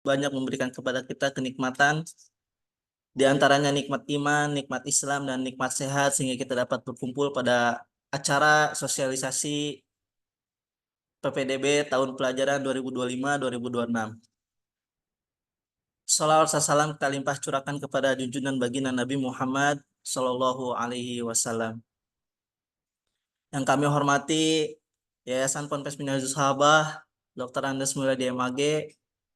banyak memberikan kepada kita kenikmatan, di antaranya nikmat iman, nikmat Islam, dan nikmat sehat, sehingga kita dapat berkumpul pada acara sosialisasi PPDB tahun pelajaran 2025-2026. Salawat salam kita limpah curahkan kepada junjungan baginda Nabi Muhammad Sallallahu Alaihi Wasallam. Yang kami hormati Yayasan Ponpes Minhajus Sahabah, Dr. Andes Mulyadi MAG.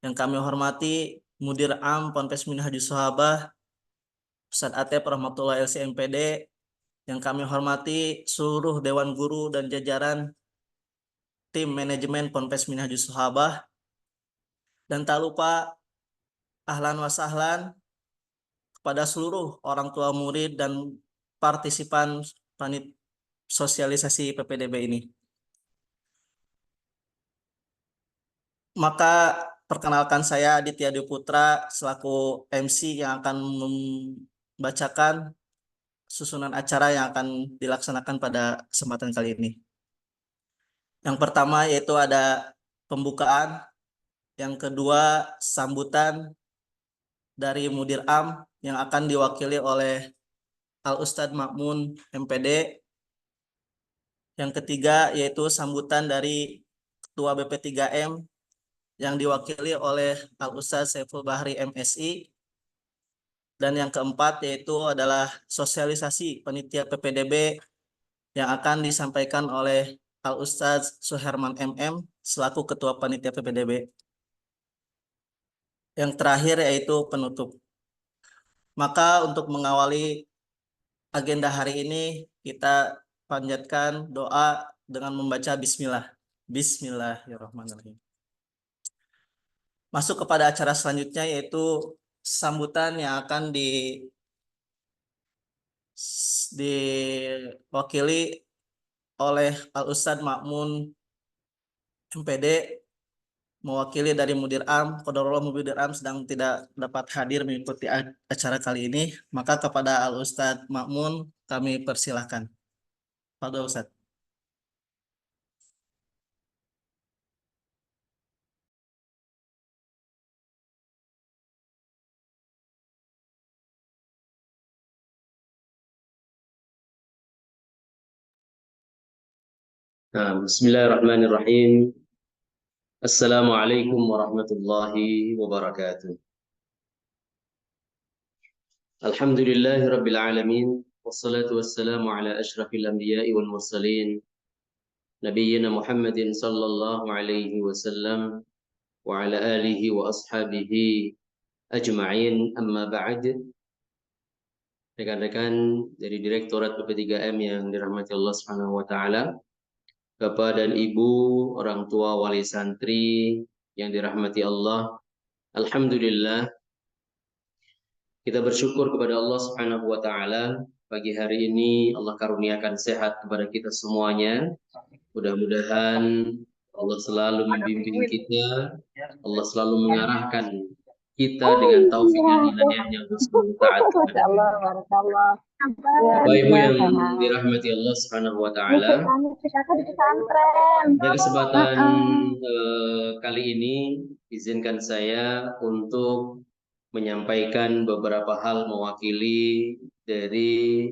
Yang kami hormati Mudir Am Ponpes Minhajus Sahabah, Ustadz Atep Rahmatullah LC MPD. Yang kami hormati seluruh Dewan Guru dan jajaran tim manajemen Ponpes Minhajus Sahabah. Dan tak lupa ahlan wa sahlan kepada seluruh orang tua murid dan partisipan panit sosialisasi PPDB ini. Maka perkenalkan, saya Aditya Dwi Putra selaku MC yang akan membacakan susunan acara yang akan dilaksanakan pada kesempatan kali ini. Yang pertama yaitu ada pembukaan, yang kedua sambutan dari Mudir Am yang akan diwakili oleh Al Ustadz Ma'mun MPD. Yang ketiga yaitu sambutan dari Ketua BP3M yang diwakili oleh Al Ustadz Saiful Bahri MSI. Dan yang keempat yaitu adalah sosialisasi panitia PPDB yang akan disampaikan oleh Al Ustadz Suherman MM selaku Ketua Panitia PPDB. Yang terakhir yaitu penutup. Maka untuk mengawali agenda hari ini, kita panjatkan doa dengan membaca Bismillah. Bismillahirrahmanirrahim. Masuk kepada acara selanjutnya yaitu sambutan yang akan diwakili oleh Al Ustadz Ma'mun MPD, mewakili dari Mudir Am. Qadarullah Mudir Am sedang tidak dapat hadir mengikuti acara kali ini, maka kepada Al Ustadz Ma'mun kami persilahkan. Pada Ustadz. Bismillahirrahmanirrahim. Assalamualaikum warahmatullahi wabarakatuh. Alhamdulillahi rabbil alamin. Wassalatu wassalamu ala ashrafil anbiya'i wal mursalin. Nabiyyina Muhammadin sallallahu alaihi wasallam wa ala alihi wa ashabihi ajma'in, amma ba'd. Rekan-rekan dari Direktorat PP3M yang dirahmati Allah Subhanahu wa taala, Bapak dan Ibu, orang tua wali santri yang dirahmati Allah, alhamdulillah kita bersyukur kepada Allah Subhanahu wa taala, pagi hari ini Allah karuniakan sehat kepada kita semuanya. Mudah-mudahan Allah selalu membimbing kita, Allah selalu mengarahkan kita dengan taufik dan hidayahnya untuk taat kepada Allah. Bapak Ibu yang dirahmati Allah Subhanahu wa taala, pada kesempatan kali ini izinkan saya untuk menyampaikan beberapa hal mewakili dari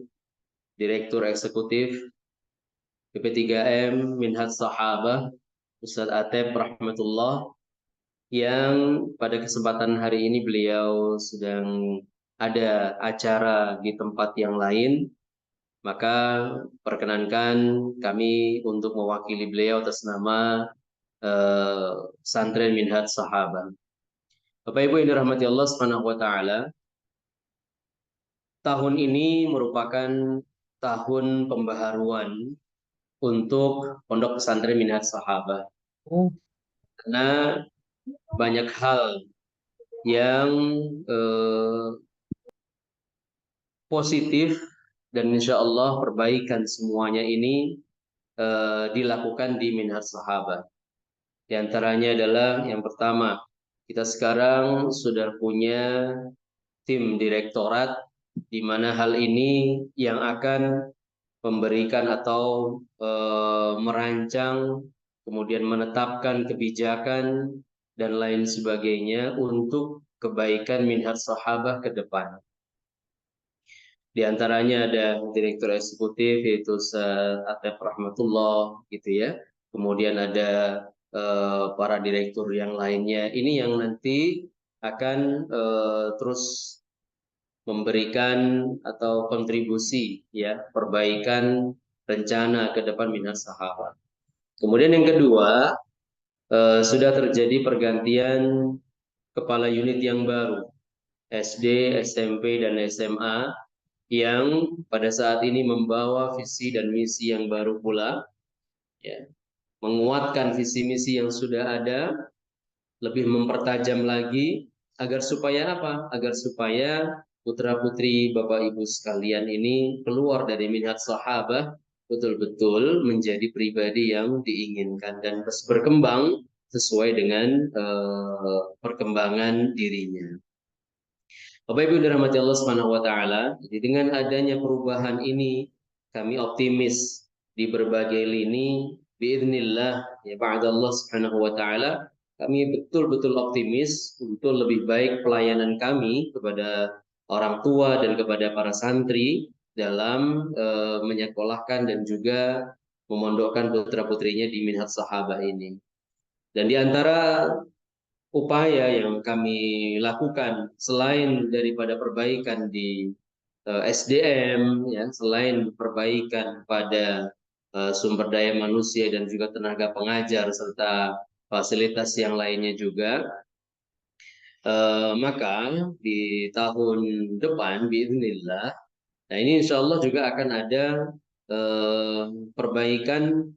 Direktur Eksekutif PP3M Minhaj Sahabah Ustadz Atep Rahmatullah, yang pada kesempatan hari ini beliau sedang ada acara di tempat yang lain, maka perkenankan kami untuk mewakili beliau atas nama Santren Minhaj Sahabah. Bapak Ibu yang dirahmati Allah Subhanahu wa taala, tahun ini merupakan tahun pembaharuan untuk Pondok Pesantren Minhaj Sahabah. Karena banyak hal yang positif dan insya Allah perbaikan semuanya ini dilakukan di Minhaj Sahabah. Di antaranya adalah yang pertama, kita sekarang sudah punya tim direktorat di mana hal ini yang akan memberikan atau merancang kemudian menetapkan kebijakan dan lain sebagainya untuk kebaikan minhaj sahabah ke depan. Di antaranya ada direktur eksekutif yaitu Ustaz Atef Rahmatullah gitu ya. Kemudian ada para direktur yang lainnya. Ini yang nanti akan terus memberikan atau kontribusi ya perbaikan rencana ke depan minhaj sahabat. Kemudian yang kedua, sudah terjadi pergantian kepala unit yang baru, SD, SMP, dan SMA, yang pada saat ini membawa visi dan misi yang baru pula, ya, menguatkan visi misi yang sudah ada, lebih mempertajam lagi, agar supaya apa? Agar supaya putra putri Bapak Ibu sekalian ini keluar dari minhaj sahabah betul-betul menjadi pribadi yang diinginkan dan berkembang sesuai dengan perkembangan dirinya. Bapak Ibu dirahmati Allah Subhanahu wa taala, jadi dengan adanya perubahan ini kami optimis di berbagai lini biidznillah ya ba'da Allah Subhanahu wa taala, kami betul-betul optimis untuk lebih baik pelayanan kami kepada orang tua dan kepada para santri dalam menyekolahkan dan juga memondokkan putra-putrinya di minhaj sahabah ini. Dan di antara upaya yang kami lakukan selain daripada perbaikan di SDM, ya, selain perbaikan pada sumber daya manusia dan juga tenaga pengajar serta fasilitas yang lainnya juga, maka di tahun depan, biiznillah, nah ini insya Allah juga akan ada perbaikan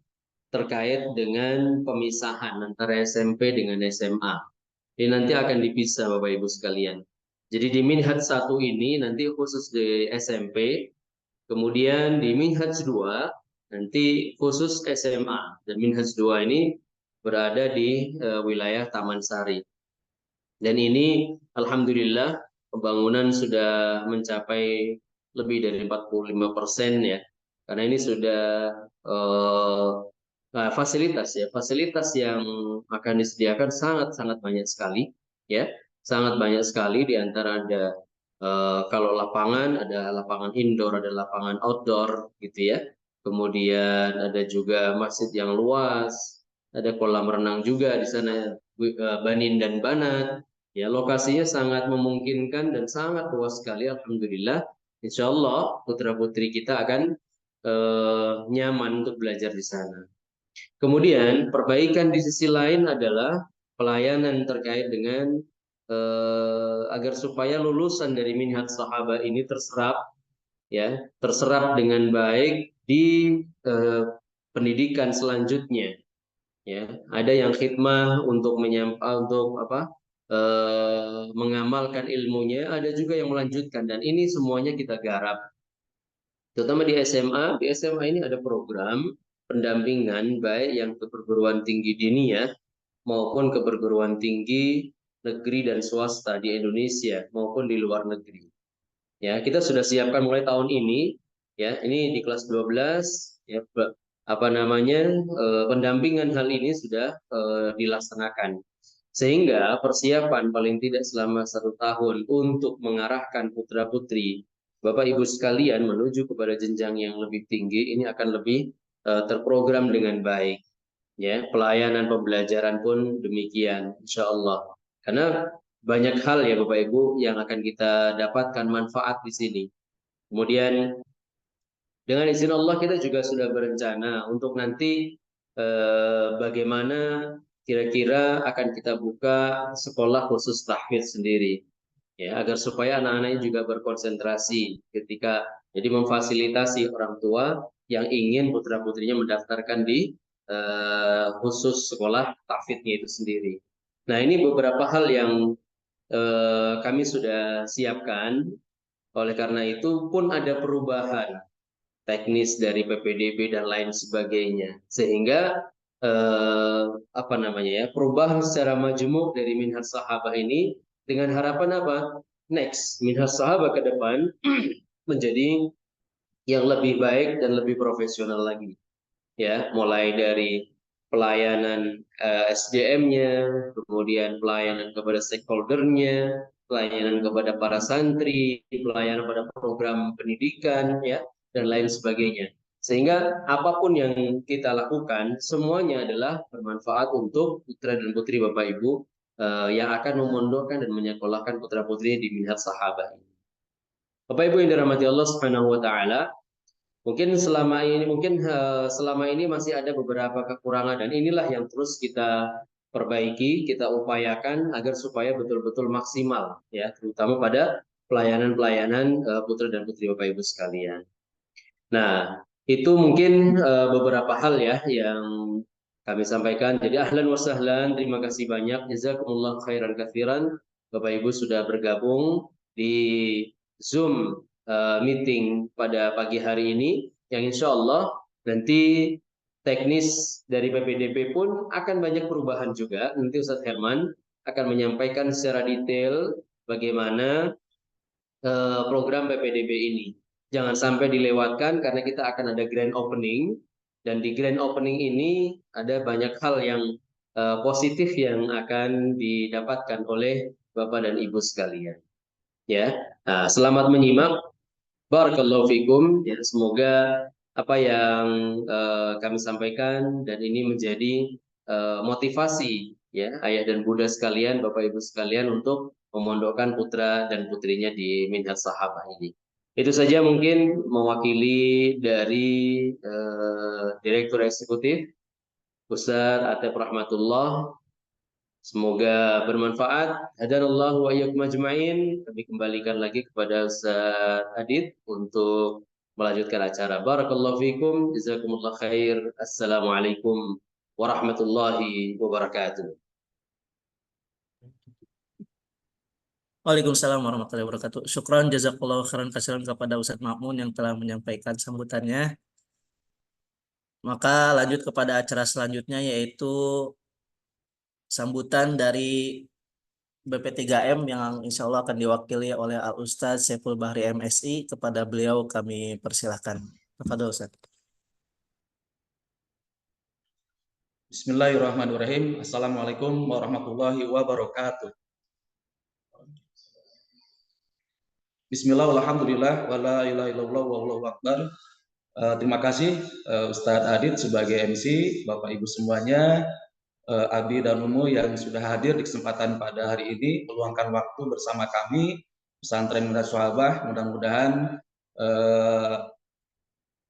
terkait dengan pemisahan antara SMP dengan SMA. Ini nanti akan dipisah Bapak Ibu sekalian. Jadi di Minhaj 1 ini nanti khusus di SMP, kemudian di Minhaj 2 nanti khusus SMA. Dan Minhaj 2 ini berada di wilayah Taman Sari. Dan ini Alhamdulillah pembangunan sudah mencapai lebih dari 45% ya. Karena ini sudah fasilitas yang akan disediakan sangat-sangat banyak sekali ya, sangat banyak sekali. Di antara ada kalau lapangan, ada lapangan indoor, ada lapangan outdoor gitu ya. Kemudian ada juga masjid yang luas, ada kolam renang juga di sana, Banin dan Banat. Ya, lokasinya sangat memungkinkan dan sangat luas sekali. Alhamdulillah, insya Allah putra putri kita akan nyaman untuk belajar di sana. Kemudian perbaikan di sisi lain adalah pelayanan terkait dengan agar supaya lulusan dari minhaj sahabat ini terserap dengan baik di pendidikan selanjutnya. Ya, ada yang khidmah untuk mengamalkan ilmunya, ada juga yang melanjutkan, dan ini semuanya kita garap. Terutama di SMA, ini ada program pendampingan baik yang ke perguruan tinggi diniyah maupun ke perguruan tinggi negeri dan swasta di Indonesia maupun di luar negeri. Ya, kita sudah siapkan mulai tahun ini, ya, ini di kelas 12, ya, pendampingan hal ini sudah dilaksanakan. Sehingga persiapan paling tidak selama 1 tahun untuk mengarahkan putra-putri Bapak Ibu sekalian menuju kepada jenjang yang lebih tinggi ini akan lebih terprogram dengan baik. Ya, pelayanan pembelajaran pun demikian, insya Allah. Karena banyak hal ya Bapak Ibu yang akan kita dapatkan manfaat di sini. Kemudian dengan izin Allah kita juga sudah berencana untuk nanti bagaimana kira-kira akan kita buka sekolah khusus tahfidz sendiri, ya, agar supaya anak-anaknya juga berkonsentrasi ketika jadi memfasilitasi orang tua yang ingin putra-putrinya mendaftarkan di khusus sekolah tahfidznya itu sendiri. Nah, ini beberapa hal yang kami sudah siapkan. Oleh karena itu pun ada perubahan teknis dari PPDB dan lain sebagainya, sehingga perubahan secara majemuk dari minhaj sahabah ini dengan harapan apa? Next minhaj sahabah ke depan menjadi yang lebih baik dan lebih profesional lagi, ya, mulai dari pelayanan SDM-nya, kemudian pelayanan kepada stakeholder-nya, pelayanan kepada para santri, pelayanan pada program pendidikan, ya, dan lain sebagainya. Sehingga apapun yang kita lakukan, semuanya adalah bermanfaat untuk putra dan putri Bapak Ibu yang akan memondokkan dan menyekolahkan putra-putrinya di Minhaj Sahabat. Bapak Ibu yang dirahmati Allah Subhanahu wa taala, selama ini masih ada beberapa kekurangan dan inilah yang terus kita perbaiki, kita upayakan agar supaya betul-betul maksimal, ya, terutama pada pelayanan-pelayanan putra dan putri Bapak Ibu sekalian. Nah, itu mungkin beberapa hal ya yang kami sampaikan. Jadi ahlan wa sahlan, terima kasih banyak, jazakumullah khairan katsiran. Bapak Ibu sudah bergabung di Zoom meeting pada pagi hari ini, yang insya Allah nanti teknis dari PPDB pun akan banyak perubahan juga. Nanti Ustadz Herman akan menyampaikan secara detail bagaimana program PPDB ini. Jangan sampai dilewatkan karena kita akan ada grand opening, dan di grand opening ini ada banyak hal yang positif yang akan didapatkan oleh Bapak dan Ibu sekalian. Ya, nah, selamat menyimak. Barakallahu fikum. Ya, semoga apa yang kami sampaikan dan ini menjadi motivasi, ya, ayah dan bunda sekalian, Bapak Ibu sekalian, untuk memondokkan putra dan putrinya di Minhaj Sahabah ini. Itu saja mungkin mewakili dari Direktur Eksekutif Ustaz Atep Rahmatullah. Semoga bermanfaat. Hadanallahu wa iyyakum ajmain. Kami kembalikan lagi kepada Ustaz Adit untuk melanjutkan acara. Barakallahu fikum. Jazakumullah khair. Assalamualaikum warahmatullahi wabarakatuh. Waalaikumsalam warahmatullahi wabarakatuh. Syukran jazakallahu khairan katsiran kepada Ustadz Ma'mun yang telah menyampaikan sambutannya. Maka lanjut kepada acara selanjutnya, yaitu sambutan dari BP3M yang insya Allah akan diwakili oleh Al Ustadz Saiful Bahri MSI. Kepada beliau kami persilahkan. Tafadhol Ustadz. Bismillahirrahmanirrahim. Assalamualaikum warahmatullahi wabarakatuh. Bismillah, alhamdulillah, wala ilaha illallah, wallahu akbar. Terima kasih Ustadz Adit sebagai MC, Bapak Ibu semuanya, Abi dan Umu yang sudah hadir di kesempatan pada hari ini, meluangkan waktu bersama kami, Pesantren Minhaj Sahabah. Mudah-mudahan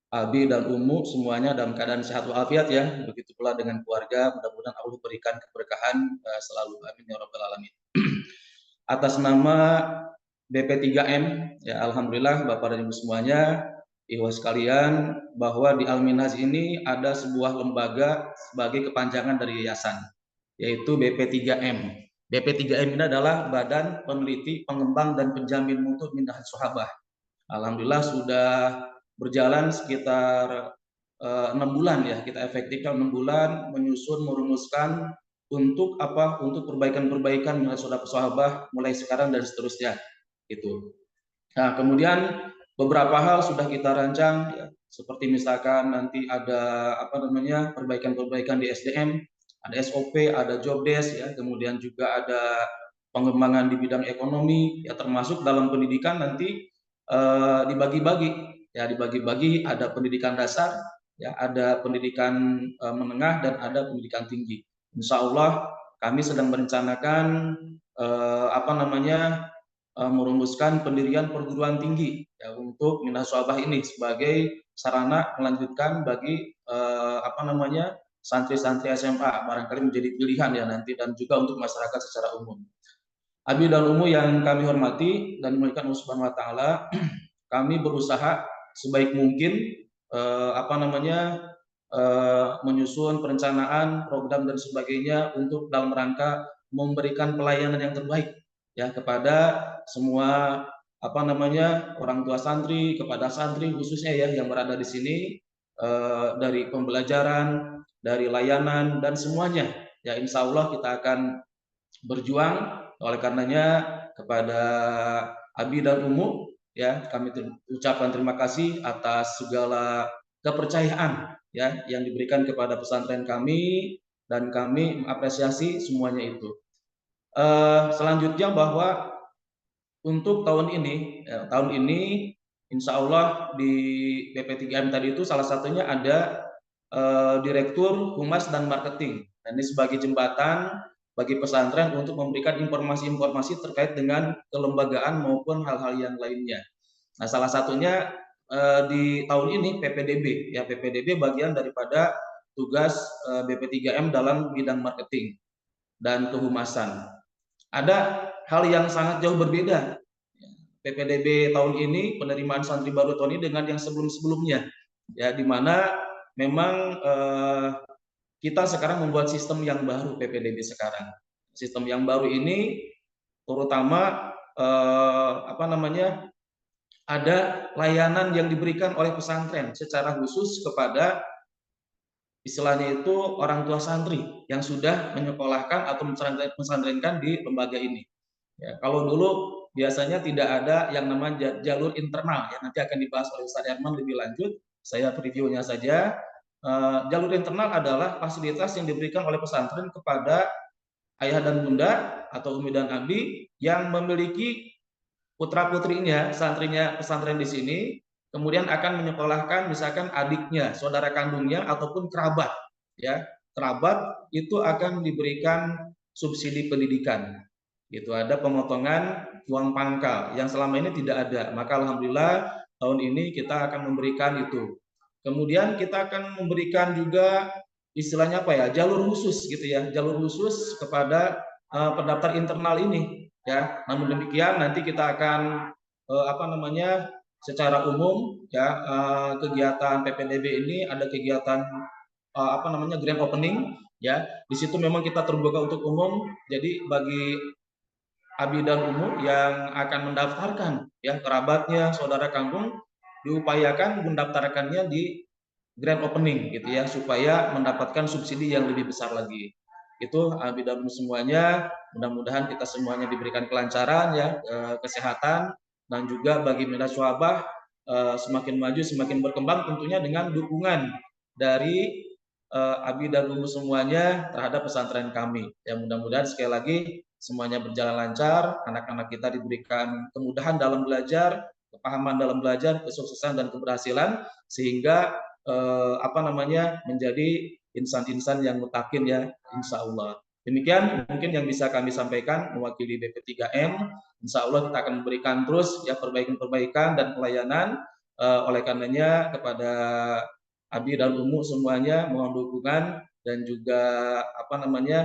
Abi dan Umu semuanya dalam keadaan sehat walafiat, ya. Begitu pula dengan keluarga, mudah-mudahan Allah berikan keberkahan selalu, amin ya rabbal alamin. Atas nama BP3M, ya, alhamdulillah Bapak dan Ibu semuanya, ikhwah sekalian, bahwa di Al-Minhaj ini ada sebuah lembaga sebagai kepanjangan dari yayasan, yaitu BP3M. BP3M ini adalah Badan Peneliti, Pengembang dan Penjamin Mutu Minhaj Sahabah. Alhamdulillah sudah berjalan sekitar 6 bulan, ya, kita efektifkan 6 bulan menyusun, merumuskan untuk apa? Untuk perbaikan-perbaikan Minhaj Sahabah mulai sekarang dan seterusnya. Itu. Nah, kemudian beberapa hal sudah kita rancang, ya, seperti misalkan nanti ada apa namanya perbaikan-perbaikan di SDM, ada SOP, ada job desk, ya, kemudian juga ada pengembangan di bidang ekonomi, ya, termasuk dalam pendidikan nanti dibagi-bagi, ya, dibagi-bagi, ada pendidikan dasar, ya, ada pendidikan menengah dan ada pendidikan tinggi. Insya Allah kami sedang merencanakan apa namanya merumuskan pendirian perguruan tinggi, ya, untuk Minhaj Sahabah ini sebagai sarana melanjutkan bagi apa namanya santri-santri SMA, barangkali menjadi pilihan, ya, nanti, dan juga untuk masyarakat secara umum. Abi dan Umu yang kami hormati dan dimuliakan Allah Subhanahu wa taala, kami berusaha sebaik mungkin apa namanya menyusun perencanaan program dan sebagainya untuk dalam rangka memberikan pelayanan yang terbaik, ya, kepada semua apa namanya orang tua santri, kepada santri khususnya, ya, yang berada di sini, dari pembelajaran, dari layanan dan semuanya, ya, insya Allah kita akan berjuang. Oleh karenanya kepada Abi dan Umu, ya, kami ucapkan terima kasih atas segala kepercayaan ya yang diberikan kepada pesantren kami, dan kami mengapresiasi semuanya itu. Selanjutnya bahwa untuk tahun ini, insya Allah di BP3M tadi itu salah satunya ada Direktur Humas dan Marketing. Dan ini sebagai jembatan bagi pesantren untuk memberikan informasi-informasi terkait dengan kelembagaan maupun hal-hal yang lainnya. Nah, salah satunya di tahun ini PPDB, ya PPDB bagian daripada tugas BP3M dalam bidang marketing dan kehumasan. Ada hal yang sangat jauh berbeda PPDB tahun ini, penerimaan santri baru tahun ini dengan yang sebelum-sebelumnya, ya di mana memang kita sekarang membuat sistem yang baru PPDB sekarang. Sistem yang baru ini terutama ada layanan yang diberikan oleh pesantren secara khusus kepada istilahnya itu orang tua santri yang sudah menyekolahkan atau pesantrenkan di lembaga ini. Ya, kalau dulu biasanya tidak ada yang namanya jalur internal, yang nanti akan dibahas oleh Ustaz Herman lebih lanjut. Saya previewnya saja. Jalur internal adalah fasilitas yang diberikan oleh pesantren kepada ayah dan bunda atau umi dan abi yang memiliki putra putrinya, santrinya pesantren di sini, kemudian akan menyekolahkan misalkan adiknya, saudara kandungnya ataupun kerabat, ya kerabat itu akan diberikan subsidi pendidikan. Itu ada pemotongan uang pangkal yang selama ini tidak ada. Maka alhamdulillah tahun ini kita akan memberikan itu. Kemudian kita akan memberikan juga istilahnya apa ya, jalur khusus gitu ya, jalur khusus kepada pendaftar internal ini ya. Namun demikian nanti kita akan secara umum ya, kegiatan PPDB ini ada kegiatan grand opening ya. Di situ memang kita terbuka untuk umum. Jadi bagi abi dan umum yang akan mendaftarkan ya kerabatnya, saudara kandung, diupayakan mendaftarkannya di grand opening gitu ya, supaya mendapatkan subsidi yang lebih besar lagi. Itu abi dan umum semuanya, mudah-mudahan kita semuanya diberikan kelancaran ya, kesehatan, dan juga bagi Minas Syuabah semakin maju, semakin berkembang tentunya dengan dukungan dari abi dan umum semuanya terhadap pesantren kami. Ya mudah-mudahan sekali lagi semuanya berjalan lancar, anak-anak kita diberikan kemudahan dalam belajar, kepahaman dalam belajar, kesuksesan dan keberhasilan, sehingga menjadi insan-insan yang mutakin ya, insya Allah. Demikian mungkin yang bisa kami sampaikan mewakili BP3M. Insya Allah kita akan memberikan terus ya perbaikan-perbaikan dan pelayanan. Oleh karenanya kepada abi dan umum semuanya mohon dukungan dan juga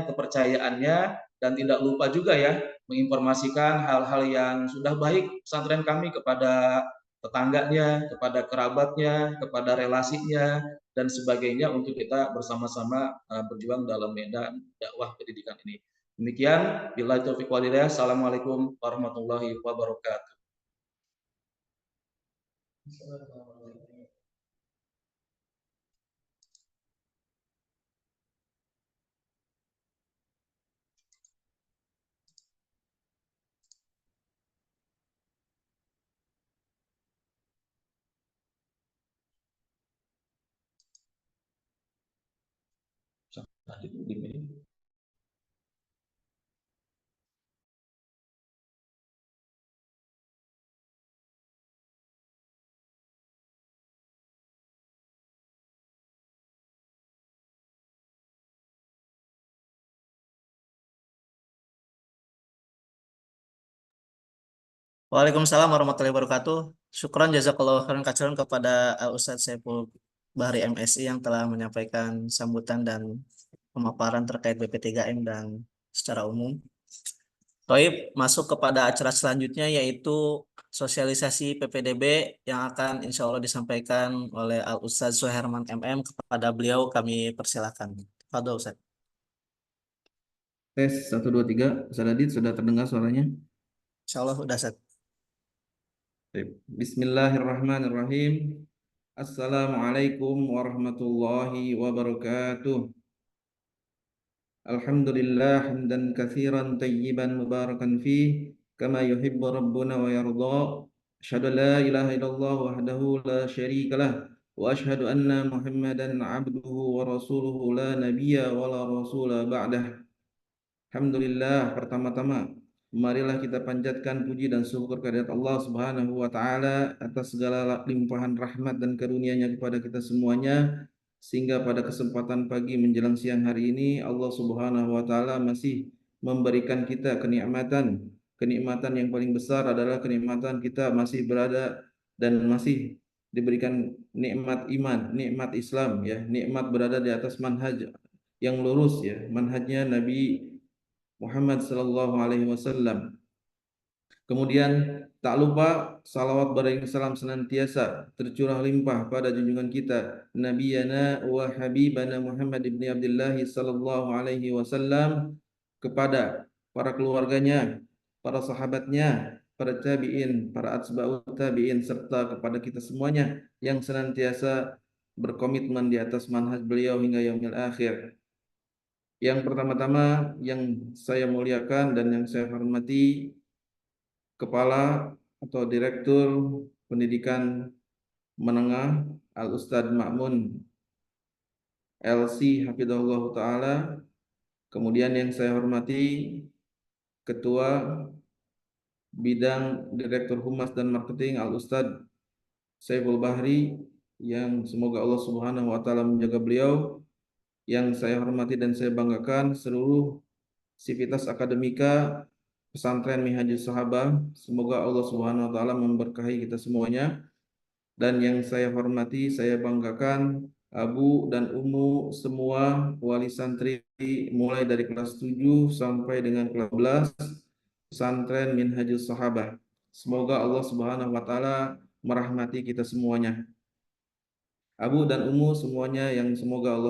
kepercayaannya, dan tidak lupa juga ya menginformasikan hal-hal yang sudah baik pesantren kami kepada tetangganya, kepada kerabatnya, kepada relasinya dan sebagainya untuk kita bersama-sama berjuang dalam medan dakwah pendidikan ini. Demikian, billahi taufiq wal hidayah. Assalamualaikum warahmatullahi wabarakatuh. Waalaikumsalam warahmatullahi wabarakatuh. Syukran jazakallahu khairan katsiran kepada Ustadz Saiful Bahri MSI yang telah menyampaikan sambutan dan pemaparan terkait BP3M dan secara umum. Toib, masuk kepada acara selanjutnya yaitu sosialisasi PPDB yang akan insya Allah disampaikan oleh Al Ustadz Suherman MM. Kepada beliau kami persilakan. Fadhol Ustadz. Tes 1 2 3, Ustadz Adit sudah terdengar suaranya? Insya Allah sudah Ustadz. Bismillahirrahmanirrahim. Assalamualaikum warahmatullahi wabarakatuh. Alhamdulillah hamdan katsiran tayyiban mubarakan fih kama yuhibbu rabbuna wa yarda. Asyhadu an la ilaha illallah wahdahu la syarika lah وأشهد أن محمدا عبده ورسوله لا نبي ولا رسول بعده. Alhamdulillah, pertama-tama marilah kita panjatkan puji dan syukur kehadirat Allah Subhanahu wa taala atas segala limpahan rahmat dan karunia-Nya kepada kita semuanya, sehingga pada kesempatan pagi menjelang siang hari ini Allah Subhanahu wa taala masih memberikan kita kenikmatan. Kenikmatan yang paling besar adalah kenikmatan kita masih berada dan masih diberikan nikmat iman, nikmat Islam ya, nikmat berada di atas manhaj yang lurus ya, manhajnya Nabi Muhammad sallallahu alaihi wasallam. Kemudian tak lupa salawat beriring salam senantiasa tercurah limpah pada junjungan kita Nabiyana wa Habibana Muhammad ibn Abdullah sallallahu alaihi wasallam, kepada para keluarganya, para sahabatnya, para tabi'in, para atba'ut tabi'in, serta kepada kita semuanya yang senantiasa berkomitmen di atas manhaj beliau hingga yaumil akhir. Yang pertama-tama yang saya muliakan dan yang saya hormati Kepala atau Direktur Pendidikan Menengah Al-Ustadz Ma'mun LC Hafidhahullah Ta'ala. Kemudian yang saya hormati Ketua Bidang Direktur Humas dan Marketing Al-Ustadz Saiful Bahri, yang semoga Allah Subhanahu wa taala menjaga beliau. Yang saya hormati dan saya banggakan seluruh sivitas akademika pesantren Minhajus Sahabah, semoga Allah Subhanahu wa taala memberkahi kita semuanya. Dan yang saya hormati, saya banggakan Abu dan Umu semua wali santri mulai dari kelas 7 sampai dengan kelas 11 pesantren Minhajus Sahabah. Semoga Allah Subhanahu wa taala merahmati kita semuanya. Abu dan Umu semuanya yang semoga Allah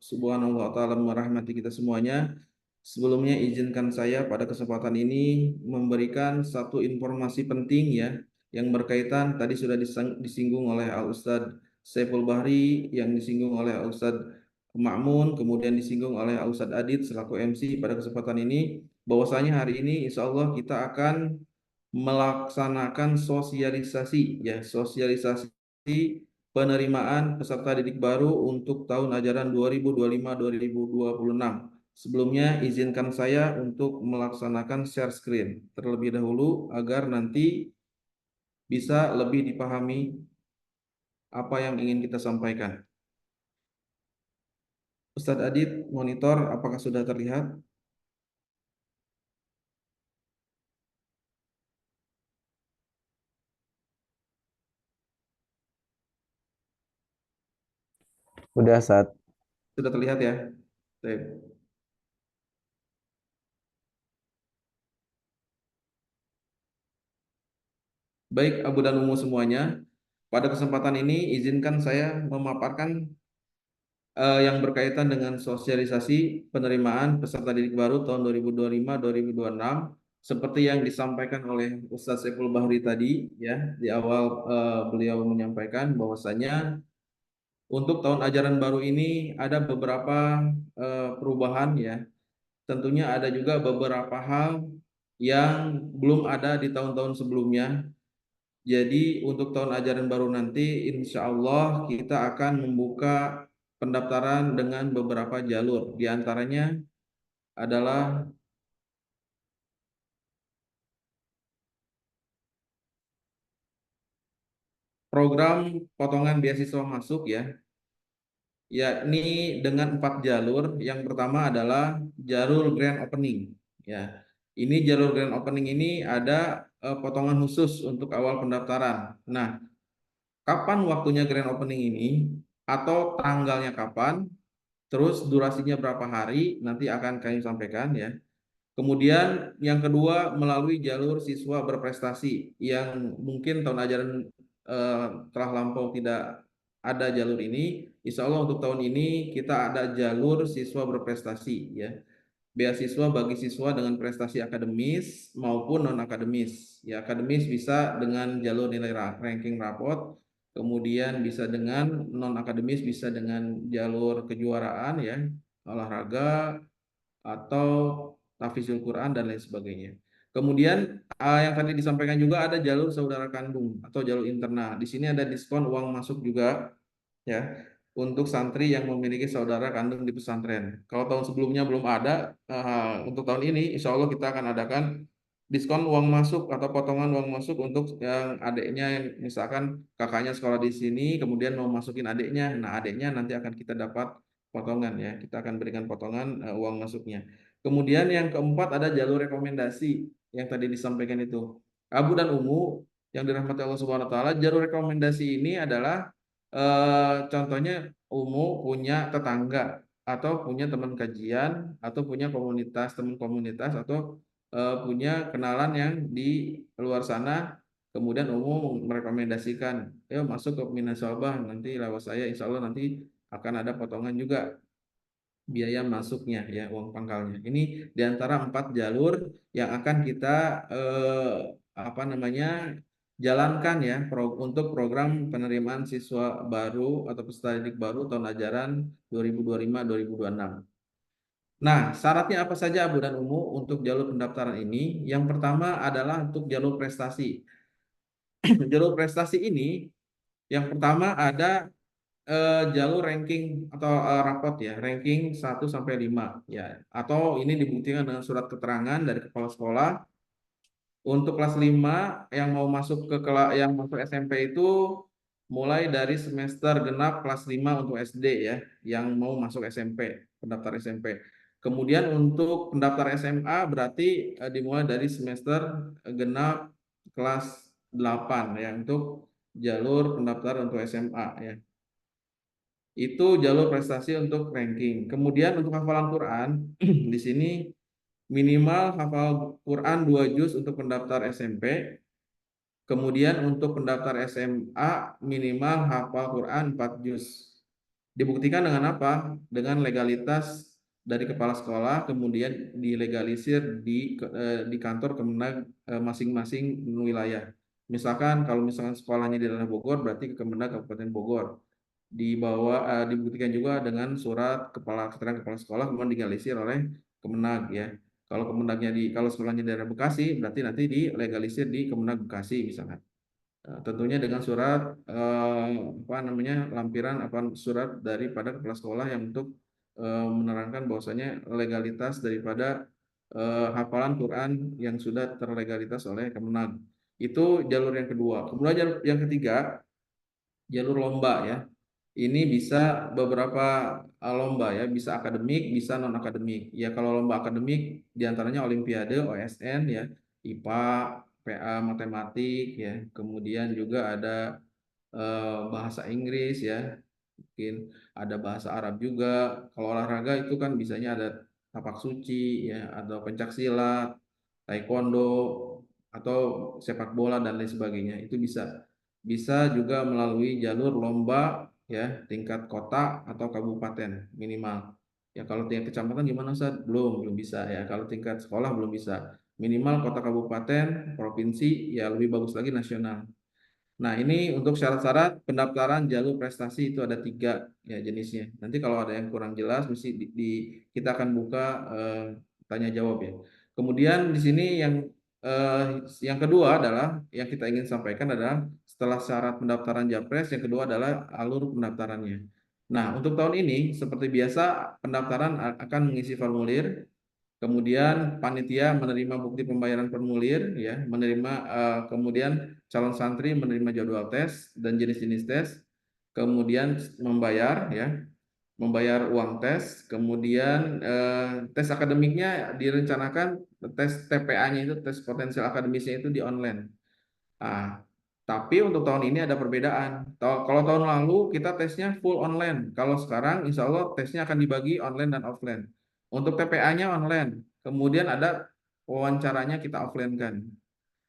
Subhanahu wa taala merahmati kita semuanya. Sebelumnya izinkan saya pada kesempatan ini memberikan satu informasi penting ya, yang berkaitan tadi sudah disinggung oleh Al Ustadz Saiful Bahri, yang disinggung oleh Al Ustadz Ma'mun, kemudian disinggung oleh Al Ustadz Adit selaku MC pada kesempatan ini, bahwasanya hari ini insya Allah kita akan melaksanakan sosialisasi ya, sosialisasi penerimaan peserta didik baru untuk tahun ajaran 2025-2026. Sebelumnya izinkan saya untuk melaksanakan share screen terlebih dahulu agar nanti bisa lebih dipahami apa yang ingin kita sampaikan. Ustadz Adit, monitor apakah sudah terlihat? Udah saat Sudah terlihat ya? Baik. Baik, Abu dan Umu semuanya, pada kesempatan ini izinkan saya memaparkan yang berkaitan dengan sosialisasi penerimaan peserta didik baru tahun 2025-2026 seperti yang disampaikan oleh Ustadz Saiful Bahri tadi ya, di awal beliau menyampaikan bahwasanya untuk tahun ajaran baru ini ada beberapa perubahan ya. Tentunya ada juga beberapa hal yang belum ada di tahun-tahun sebelumnya. Jadi untuk tahun ajaran baru nanti insya Allah kita akan membuka pendaftaran dengan beberapa jalur. Di antaranya adalah program potongan beasiswa masuk ya, yakni dengan 4 jalur. Yang pertama adalah jalur grand opening ya. Ini jalur grand opening ini ada potongan khusus untuk awal pendaftaran. Nah, kapan waktunya grand opening ini atau tanggalnya kapan, terus durasinya berapa hari, nanti akan kami sampaikan ya. Kemudian yang kedua melalui jalur siswa berprestasi yang mungkin tahun ajaran telah lampau tidak ada jalur ini. Insya Allah untuk tahun ini kita ada jalur siswa berprestasi ya. Beasiswa bagi siswa dengan prestasi akademis maupun non akademis. Ya, akademis bisa dengan jalur nilai ranking rapot, kemudian bisa dengan non akademis bisa dengan jalur kejuaraan ya, olahraga atau tahfidzul Quran dan lain sebagainya. Kemudian yang tadi disampaikan juga ada jalur saudara kandung atau jalur internal. Di sini ada diskon uang masuk juga ya untuk santri yang memiliki saudara kandung di pesantren. Kalau tahun sebelumnya belum ada, untuk tahun ini insya Allah kita akan adakan diskon uang masuk atau potongan uang masuk untuk yang adiknya, yang misalkan kakaknya sekolah di sini kemudian mau masukin adiknya, nah adiknya nanti akan kita dapat potongan ya, kita akan berikan potongan uang masuknya. Kemudian yang keempat ada jalur rekomendasi yang tadi disampaikan itu. Abu dan Umu yang dirahmati Allah Subhanahu wa taala, jalur rekomendasi ini adalah contohnya Umu punya tetangga atau punya teman kajian atau punya komunitas, teman komunitas atau punya kenalan yang di luar sana, kemudian Umu merekomendasikan, ayo masuk ke Minasobah, nanti lewat saya insya Allah nanti akan ada potongan juga biaya masuknya ya, uang pangkalnya. Ini diantara 4 jalur yang akan kita jalankan ya untuk program penerimaan siswa baru atau peserta didik baru tahun ajaran 2025-2026. Nah, syaratnya apa saja Abu dan Umu untuk jalur pendaftaran ini? Yang pertama adalah untuk jalur prestasi. Jalur prestasi ini yang pertama ada jalur ranking atau rapot ya, ranking 1 sampai 5 ya. Atau ini dibuktikan dengan surat keterangan dari kepala sekolah. Untuk kelas 5 yang mau masuk yang masuk SMP itu mulai dari semester genap kelas 5 untuk SD ya, yang mau masuk SMP, pendaftar SMP. Kemudian untuk pendaftar SMA berarti dimulai dari semester genap kelas 8 ya, untuk jalur pendaftar untuk SMA ya. Itu jalur prestasi untuk ranking. Kemudian untuk hafalan Quran di sini minimal hafal Quran 2 juz untuk pendaftar SMP. Kemudian untuk pendaftar SMA minimal hafal Quran 4 juz. Dibuktikan dengan apa? Dengan legalitas dari kepala sekolah, kemudian dilegalisir di kantor Kemenag masing-masing wilayah. Misalkan kalau misalkan sekolahnya di daerah Bogor, berarti ke Kemenag Kabupaten Bogor. Dibuktikan juga dengan surat keterangan kepala sekolah kemudian dilegalisir oleh Kemenag ya. Kalau sekolahnya di daerah Bekasi, berarti nanti dilegalisir di Kemenag Bekasi misalkan. Tentunya dengan surat lampiran surat daripada kepala sekolah yang untuk menerangkan bahwasanya legalitas daripada hafalan Quran yang sudah terlegalitas oleh Kemenag. Itu jalur yang kedua. Kemudian jalur yang ketiga, jalur lomba ya. Ini bisa beberapa lomba ya, bisa akademik, bisa non akademik. Ya kalau lomba akademik diantaranya Olimpiade, OSN ya, IPA, PA, matematik ya. Kemudian juga ada bahasa Inggris ya, mungkin ada bahasa Arab juga. Kalau olahraga itu kan biasanya ada tapak suci ya, atau pencak silat, taekwondo, atau sepak bola dan lain sebagainya. Itu bisa juga melalui jalur lomba ya, tingkat kota atau kabupaten minimal. Ya kalau tingkat kecamatan gimana Ustaz? Belum bisa ya. Kalau tingkat sekolah belum bisa. Minimal kota kabupaten, provinsi, ya lebih bagus lagi nasional. Nah, ini untuk syarat-syarat pendaftaran jalur prestasi itu ada 3 ya jenisnya. Nanti kalau ada yang kurang jelas, mesti kita akan buka tanya jawab ya. Kemudian di sini yang kedua adalah yang kita ingin sampaikan adalah setelah syarat pendaftaran Japres, yang kedua adalah alur pendaftarannya. Nah, untuk tahun ini seperti biasa pendaftaran akan mengisi formulir. Kemudian panitia menerima bukti pembayaran formulir ya, kemudian calon santri menerima jadwal tes dan jenis-jenis tes, kemudian membayar uang tes, kemudian tes akademiknya direncanakan, tes TPA-nya itu, tes potensial akademisnya itu di online. Nah, tapi untuk tahun ini ada perbedaan. Kalau tahun lalu kita tesnya full online. Kalau sekarang insya Allah tesnya akan dibagi online dan offline. Untuk TPA-nya online. Kemudian ada wawancaranya kita offline kan.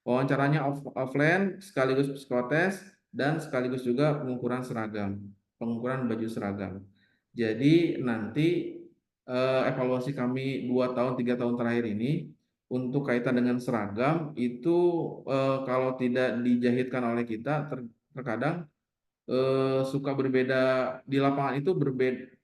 Wawancaranya offline sekaligus psikotes dan sekaligus juga pengukuran seragam. Pengukuran baju seragam. Jadi nanti evaluasi kami 2 tahun 3 tahun terakhir ini untuk kaitan dengan seragam itu kalau tidak dijahitkan oleh kita terkadang suka berbeda di lapangan, itu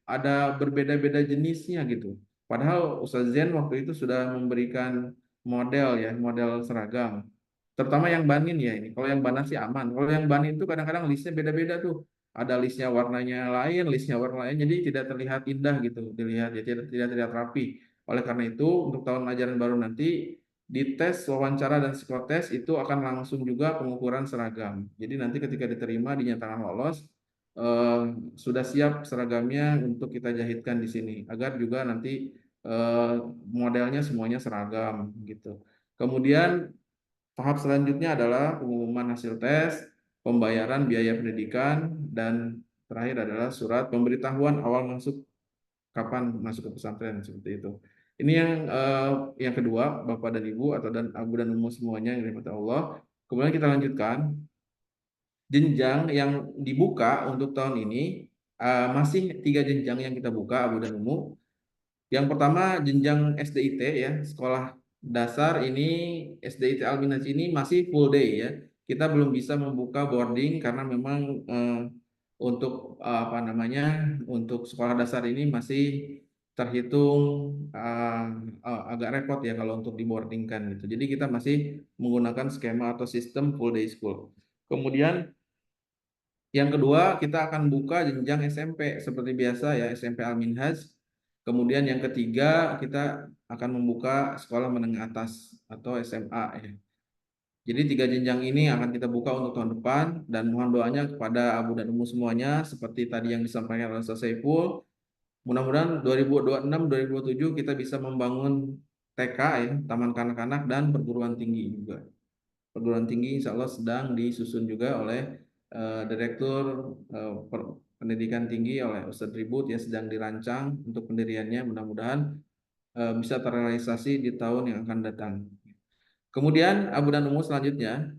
ada berbeda-beda jenisnya gitu. Padahal Ustaz Zen waktu itu sudah memberikan model ya, model seragam. Terutama yang banin ya ini. Kalau yang banan sih aman. Kalau yang banin itu kadang-kadang listnya beda-beda tuh. Ada listnya warnanya lain, listnya warna lain, jadi tidak terlihat indah gitu, dilihat ya tidak terlihat rapi. Oleh karena itu, untuk tahun ajaran baru nanti di tes wawancara dan psikotes itu akan langsung juga pengukuran seragam. Jadi nanti ketika diterima dinyatakan lolos, eh, sudah siap seragamnya untuk kita jahitkan di sini agar juga nanti modelnya semuanya seragam gitu. Kemudian tahap selanjutnya adalah pengumuman hasil tes, pembayaran biaya pendidikan, dan terakhir adalah surat pemberitahuan awal masuk, kapan masuk ke pesantren seperti itu. Ini yang kedua, Bapak dan Ibu atau dan Abu dan Ummu semuanya yang dirahmati Allah. Kemudian kita lanjutkan jenjang yang dibuka untuk tahun ini, masih 3 jenjang yang kita buka Abu dan Ummu. Yang pertama jenjang SDIT ya, sekolah dasar ini SDIT Al-Minhaj ini masih full day ya. Kita belum bisa membuka boarding karena memang untuk apa namanya, untuk sekolah dasar ini masih terhitung agak repot ya kalau untuk di boardingkan gitu. Jadi kita masih menggunakan skema atau sistem full day school. Kemudian yang kedua, kita akan buka jenjang SMP seperti biasa ya, SMP Al-Minhaj. Kemudian yang ketiga, kita akan membuka sekolah menengah atas atau SMA ya. Jadi 3 jenjang ini akan kita buka untuk tahun depan dan mohon doanya kepada Abu dan Ummu semuanya seperti tadi yang disampaikan oleh Ustaz Saiful. Mudah-mudahan 2026-2027 kita bisa membangun TK ya, Taman Kanak-kanak dan perguruan tinggi juga. Perguruan tinggi insya Allah sedang disusun juga oleh Direktur Pendidikan Tinggi oleh Ustadz Ribut yang sedang dirancang untuk pendiriannya, mudah-mudahan bisa terrealisasi di tahun yang akan datang. Kemudian Abu dan Ummu selanjutnya,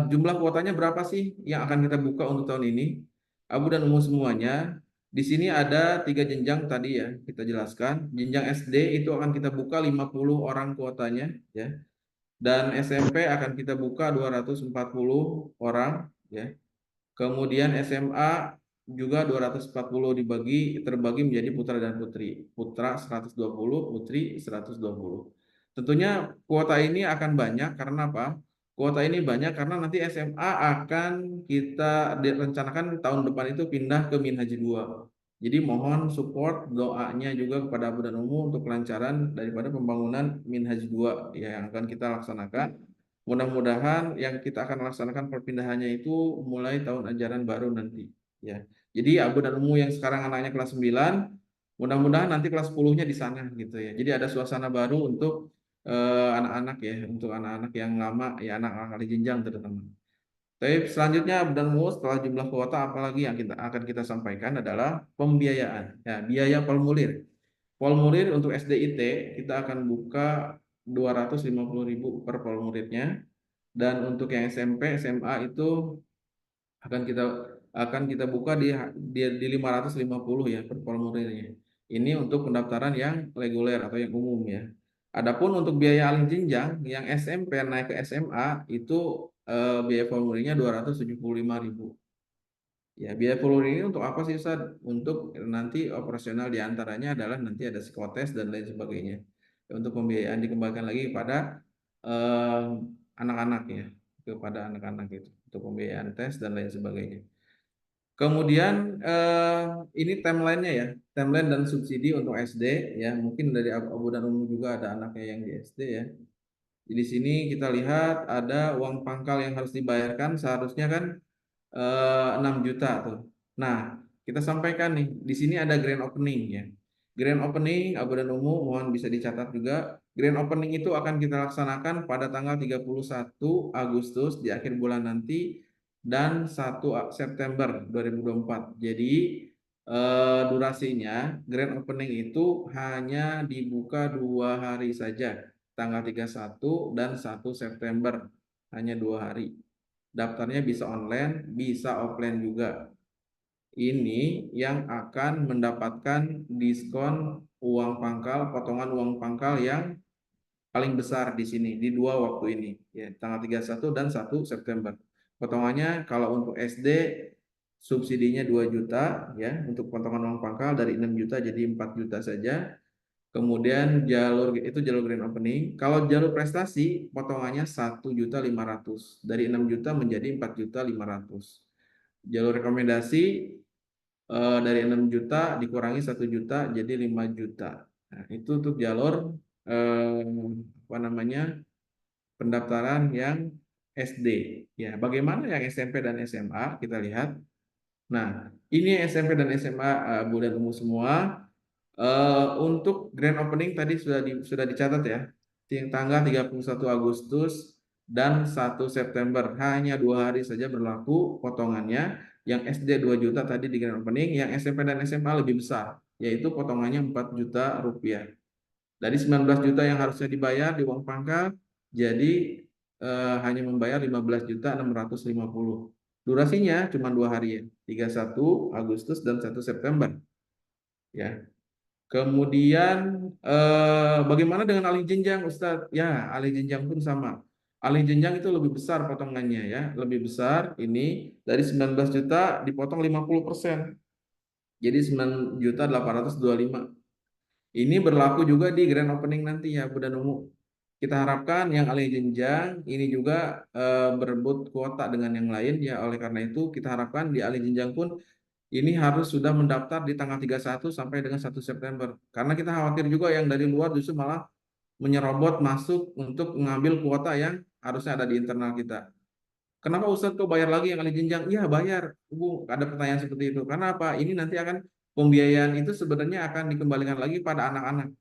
jumlah kuotanya berapa sih yang akan kita buka untuk tahun ini? Abu dan Ummu semuanya, di sini ada 3 jenjang tadi ya kita jelaskan. Jenjang SD itu akan kita buka 50 orang kuotanya ya. Dan SMP akan kita buka 240 orang ya. Kemudian SMA juga 240 terbagi menjadi putra dan putri. Putra 120, putri 120. Tentunya kuota ini akan banyak karena apa? Kuota ini banyak karena nanti SMA akan kita direncanakan tahun depan itu pindah ke Minhaj 2. Jadi mohon support doanya juga kepada Abu dan Ummu untuk kelancaran daripada pembangunan Minhaj 2 ya, yang akan kita laksanakan. Mudah-mudahan yang kita akan laksanakan perpindahannya itu mulai tahun ajaran baru nanti ya. Jadi Abu dan Ummu yang sekarang anaknya kelas 9, mudah-mudahan nanti kelas 10-nya di sana gitu ya. Jadi ada suasana baru untuk anak-anak ya, untuk anak-anak yang lama ya, anak-anak kali jenjang terutama. Tapi selanjutnya Abu dan Ummu setelah jumlah kuota apalagi yang kita akan kita sampaikan adalah pembiayaan. Ya, biaya formulir. Formulir untuk SDIT kita akan buka 250.000 per formulirnya, dan untuk yang SMP SMA itu akan kita buka di 550 ya per formulirnya. Ini untuk pendaftaran yang reguler atau yang umum ya. Adapun untuk biaya alih jenjang yang SMP naik ke SMA itu biaya formulirnya 275.000. Ya, biaya formulir ini untuk apa sih Ustaz? Untuk nanti operasional diantaranya adalah nanti ada psikotes dan lain sebagainya. Untuk pembiayaan dikembalikan lagi kepada eh, anak-anak ya, kepada anak-anak itu untuk pembiayaan tes dan lain sebagainya. Kemudian ini timelinenya ya, timeline dan subsidi untuk SD ya. Mungkin dari Abu dan Ummu juga ada anaknya yang di SD ya. Di sini kita lihat ada uang pangkal yang harus dibayarkan, seharusnya kan 6 juta tuh. Nah, kita sampaikan nih, di sini ada grand opening ya. Grand opening Abu dan Ummu mohon bisa dicatat juga. Grand opening itu akan kita laksanakan pada tanggal 31 Agustus di akhir bulan nanti dan 1 September 2024. Jadi durasinya grand opening itu hanya dibuka 2 hari saja, tanggal 31 dan 1 September, hanya 2 hari. Daftarnya bisa online, bisa offline juga. Ini yang akan mendapatkan diskon uang pangkal, potongan uang pangkal yang paling besar di sini, di 2 waktu ini, ya, tanggal 31 dan 1 September. Potongannya kalau untuk SD subsidinya 2 juta, ya, untuk potongan uang pangkal dari 6 juta jadi 4 juta saja. Kemudian jalur itu jalur grand opening. Kalau jalur prestasi potongannya 1.500.000 dari 6 juta menjadi 4.500.000. Jalur rekomendasi dari 6 juta dikurangi 1 juta jadi 5 juta. Nah, itu untuk jalur apa namanya pendaftaran yang SD. Ya, bagaimana yang SMP dan SMA? Kita lihat. Nah, ini SMP dan SMA Bu dan Umu semua. Untuk grand opening tadi sudah dicatat ya. Tanggal 31 Agustus dan 1 September. Hanya 2 hari saja berlaku potongannya. Yang SD 2 juta tadi di grand opening, yang SMP dan SMA lebih besar, yaitu potongannya 4 juta rupiah. Dari 19 juta yang harusnya dibayar di uang pangkal, jadi hanya membayar 15.650. Durasinya cuma 2 hari ya, 31 Agustus dan 1 September. Ya. Kemudian bagaimana dengan alih jenjang, Ustadz? Ya, alih jenjang pun sama. Alih jenjang itu lebih besar potongannya ya, lebih besar. Ini dari 19 juta dipotong 50%. Jadi 9.825. Ini berlaku juga di grand opening nanti ya, Bu dan Umu. Kita harapkan yang alih jenjang ini juga berebut kuota dengan yang lain ya. Oleh karena itu kita harapkan di alih jenjang pun ini harus sudah mendaftar di tanggal 31 sampai dengan 1 September. Karena kita khawatir juga yang dari luar justru malah menyerobot masuk untuk mengambil kuota yang harusnya ada di internal kita. Kenapa Ustadz kok bayar lagi yang alih jenjang? Iya bayar, Bu. Ada pertanyaan seperti itu. Karena apa? Ini nanti akan pembiayaan itu sebenarnya akan dikembalikan lagi pada anak-anak.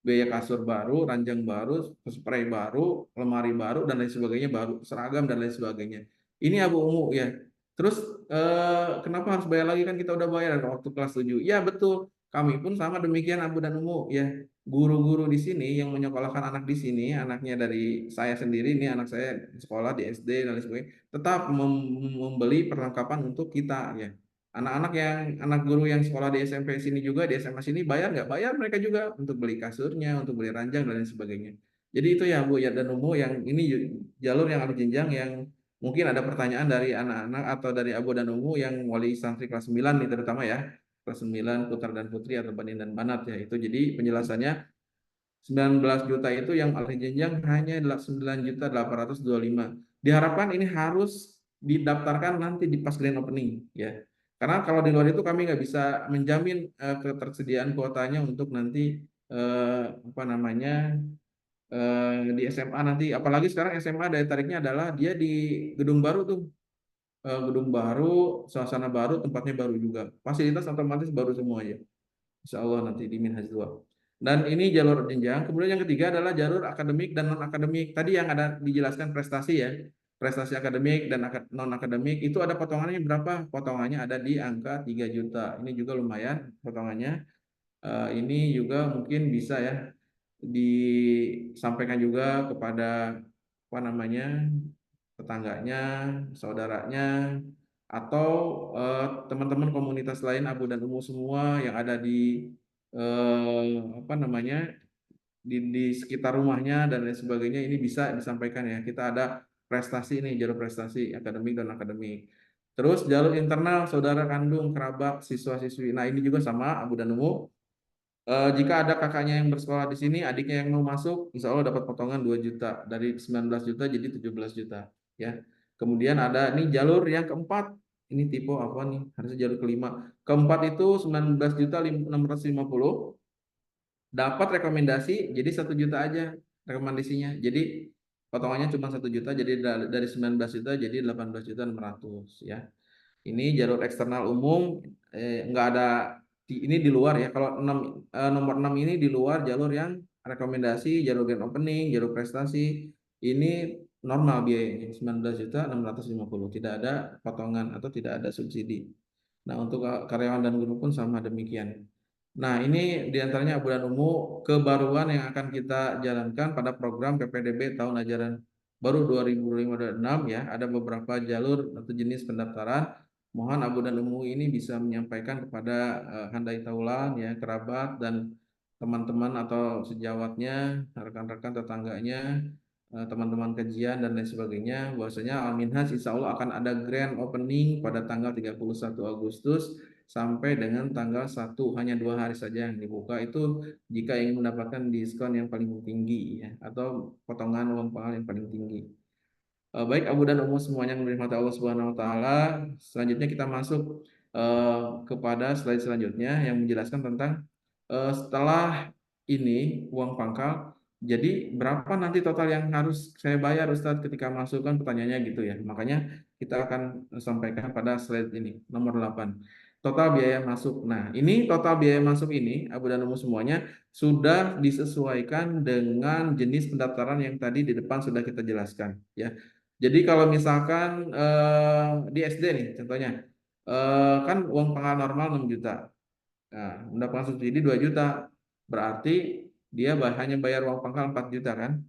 Biaya kasur baru, ranjang baru, spray baru, lemari baru, dan lain sebagainya baru, seragam dan lain sebagainya. Ini Abu Umu ya. Terus kenapa harus bayar lagi kan kita udah bayar waktu kelas 7? Ya betul. Kami pun sama demikian Abu dan Umu ya. Guru-guru di sini yang menyekolahkan anak di sini, anaknya dari saya sendiri, ini anak saya sekolah di SD dan lain sebagainya, tetap membeli perlengkapan untuk kita ya. Anak-anak yang anak guru yang sekolah di SMP sini juga di SMA sini bayar nggak? Bayar mereka juga untuk beli kasurnya, untuk beli ranjang dan lain sebagainya. Jadi itu ya Bu ya dan Umu yang ini jalur yang ada jenjang yang mungkin ada pertanyaan dari anak-anak atau dari Abu dan Umu yang wali santri kelas 9 nih terutama ya. Kelas 9 putra dan putri atau banin dan banat ya. Itu jadi penjelasannya 19 juta itu yang alih jenjang hanya 9.825. Diharapkan ini harus didaftarkan nanti di pas grand opening ya. Karena kalau di luar itu kami nggak bisa menjamin ketersediaan kuotanya untuk nanti apa namanya di SMA nanti. Apalagi sekarang SMA daya tariknya adalah dia di gedung baru tuh. Gedung baru, suasana baru, tempatnya baru juga. Fasilitas otomatis baru semua ya. Insya Allah nanti di Minhaj 2. Dan ini jalur jenjang. Kemudian yang ketiga adalah jalur akademik dan non akademik. Tadi yang ada dijelaskan prestasi ya, prestasi akademik dan non akademik itu ada potongannya berapa? Potongannya ada di angka 3 juta. Ini juga lumayan potongannya. Ini juga mungkin bisa ya disampaikan juga kepada apa namanya tetangganya, saudaranya, atau teman-teman komunitas lain Abu dan Umu semua yang ada di apa namanya di sekitar rumahnya dan lain sebagainya ini bisa disampaikan ya. Kita ada prestasi nih, jalur prestasi akademik dan akademik. Terus jalur internal saudara kandung, kerabat, siswa-siswi. Nah, ini juga sama Abu dan Umu. Jika ada kakaknya yang bersekolah di sini, adiknya yang mau masuk, insya Allah dapat potongan 2 juta. Dari 19 juta jadi 17 juta. Ya. Kemudian ada nih jalur yang keempat. Ini tipe apa nih? Harusnya jalur kelima. Keempat itu 19.650. Dapat rekomendasi, jadi 1 juta aja rekomendasinya. Jadi potongannya cuma 1 juta, jadi dari 19 juta jadi 18.600 ya. Ini jalur eksternal umum, nggak ada ini di luar ya. Kalau nomor 6 ini di luar jalur yang rekomendasi, jalur grand opening, jalur prestasi. Ini normal biayanya 19.650. Tidak ada potongan atau tidak ada subsidi. Nah, untuk karyawan dan guru pun sama demikian. Nah, ini diantaranya Abu dan Umu kebaruan yang akan kita jalankan pada program PPDB tahun ajaran baru 2005-2006 ya. Ada beberapa jalur atau jenis pendaftaran. Mohon Abu dan Umu ini bisa menyampaikan kepada handai taulan ya, kerabat dan teman-teman atau sejawatnya, rekan-rekan tetangganya, teman-teman kajian dan lain sebagainya bahwasanya Al-Minhaj insya Allah akan ada grand opening pada tanggal 31 Agustus sampai dengan tanggal 1, hanya 2 hari saja yang dibuka. Itu jika ingin mendapatkan diskon yang paling tinggi ya, atau potongan uang pangkal yang paling tinggi. Baik Abu dan Ummu semuanya yang dirahmati Allah Subhanahu wa taala, selanjutnya kita masuk kepada slide selanjutnya yang menjelaskan tentang setelah ini uang pangkal, jadi berapa nanti total yang harus saya bayar Ustadz ketika masukkan, pertanyaannya gitu ya. Makanya kita akan sampaikan pada slide ini nomor 8. Total biaya masuk. Nah, ini total biaya masuk ini Abu dan Ummu semuanya sudah disesuaikan dengan jenis pendaftaran yang tadi di depan sudah kita jelaskan ya. Jadi kalau misalkan di SD nih contohnya, kan uang pangkal normal 6 juta. Nah, mendapatkan subsidi 2 juta. Berarti dia hanya bayar uang pangkal 4 juta kan.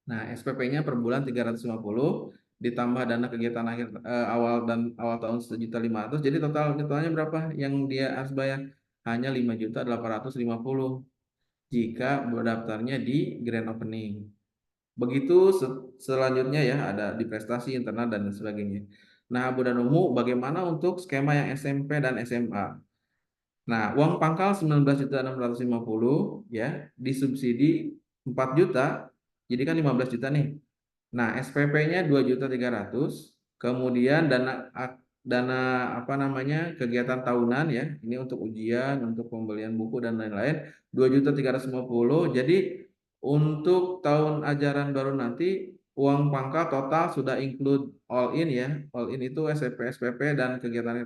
Nah, SPP-nya per bulan 350 ditambah dana kegiatan akhir awal tahun 1.500.000. Jadi totalnya berapa yang dia harus bayar? Hanya 5.850.000 jika berdaftarnya di grand opening. Begitu selanjutnya ya, ada di prestasi internal dan sebagainya. Nah, Abu dan Ummu, bagaimana untuk skema yang SMP dan SMA? Nah, uang pangkal 19.650 ya, disubsidi 4 juta, jadi kan 15 juta nih. Nah, SPP-nya 2.300.000, kemudian dana apa namanya? Kegiatan tahunan ya. Ini untuk ujian, untuk pembelian buku dan lain-lain 2.350.000. Jadi untuk tahun ajaran baru nanti uang pangkal total sudah include all in ya. All in itu SMP, SPP dan kegiatan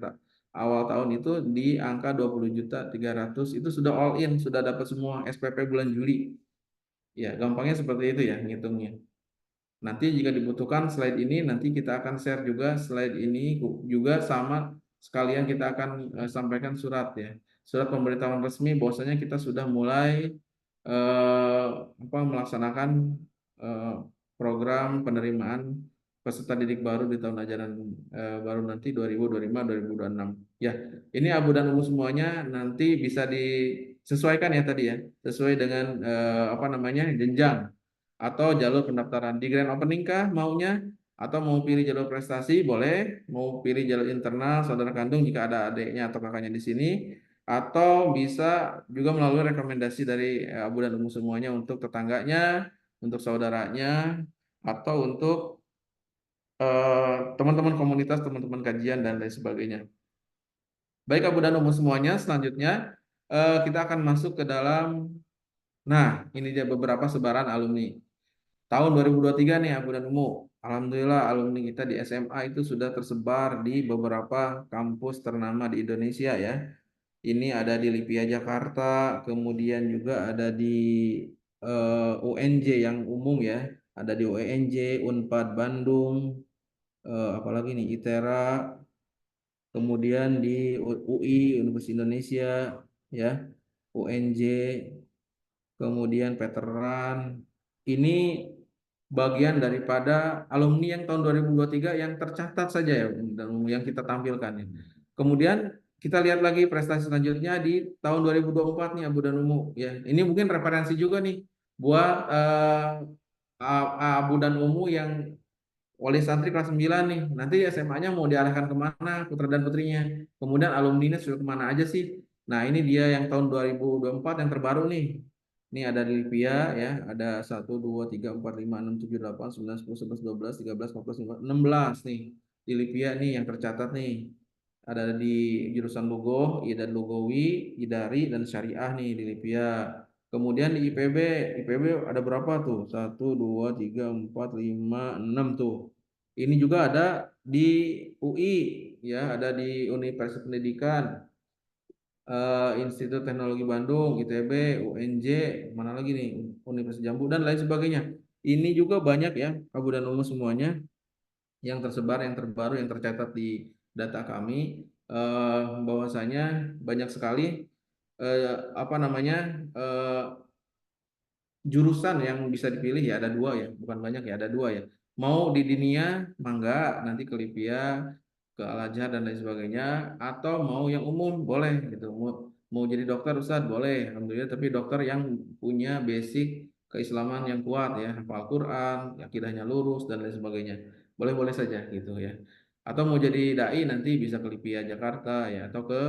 awal tahun itu di angka 20.300.000. Itu sudah all in, sudah dapat semua SPP bulan Juli. Ya, gampangnya seperti itu ya ngitungnya. Nanti jika dibutuhkan slide ini, nanti kita akan share juga slide ini juga, sama sekalian kita akan sampaikan surat ya. Surat pemberitahuan resmi bahwasanya kita sudah mulai melaksanakan program penerimaan peserta didik baru di tahun ajaran baru nanti 2025-2026. Ya, ini Abu dan Ummu semuanya nanti bisa disesuaikan ya tadi ya, sesuai dengan jenjang atau jalur pendaftaran. Di grand opening kah maunya, atau mau pilih jalur prestasi boleh, mau pilih jalur internal saudara kandung jika ada adiknya atau kakaknya di sini, atau bisa juga melalui rekomendasi dari Abu dan Ummu semuanya untuk tetangganya, untuk saudaranya, atau untuk teman-teman komunitas, teman-teman kajian dan lain sebagainya. Baik Abu dan Ummu semuanya, selanjutnya kita akan masuk ke dalam, nah ini dia beberapa sebaran alumni. Tahun 2023 nih Abu dan Ummu, alhamdulillah alumni kita di SMA itu sudah tersebar di beberapa kampus ternama di Indonesia ya. Ini ada di LIPIA Jakarta, kemudian juga ada di UNJ yang umum ya, ada di UNJ, Unpad Bandung, apalagi nih ITERA, kemudian di UI Universitas Indonesia ya, UNJ, kemudian veteran. Ini bagian daripada alumni yang tahun 2023 yang tercatat saja ya, yang kita tampilkan ya. Kemudian kita lihat lagi prestasi selanjutnya di tahun 2024 nih Abu dan Ummu ya. Ini mungkin referensi juga nih buat Abu dan Ummu yang wali santri kelas 9 nih. Nanti SMA-nya mau diarahkan kemana putra dan putrinya. Kemudian alumninya sudah kemana aja sih. Nah ini dia yang tahun 2024 yang terbaru nih. Ini ada di LIPIA ya, ada 1, 2, 3, 4, 5, 6, 7, 8, 9, 10, 11, 12, 13, 14, 15, 16 nih. Di LIPIA nih yang tercatat nih. Ada di jurusan Lugoh, dan Lugawi, Idari, dan Syariah nih di LIPIA. Kemudian di IPB ada berapa tuh? 1, 2, 3, 4, 5, 6 tuh. Ini juga ada di UI, ya, ada di Universitas Pendidikan, Institut Teknologi Bandung, ITB, UNJ, mana lagi nih, Universitas Jambu dan lain sebagainya. Ini juga banyak ya, Abu dan Ummu semuanya yang tersebar, yang terbaru, yang tercatat di data kami, bahwasanya banyak sekali jurusan yang bisa dipilih ya, ada 2 ya, bukan banyak ya, ada 2 ya. Mau di Dinia, mangga, nanti ke LIPIA, ke Al-Azhar dan lain sebagainya, atau mau yang umum boleh gitu. Mau jadi dokter Ustadz boleh, alhamdulillah, tapi dokter yang punya basic keislaman yang kuat ya, hafal Quran, akidahnya lurus dan lain sebagainya. Boleh-boleh saja gitu ya. Atau mau jadi dai nanti bisa ke LIPIA Jakarta ya, atau ke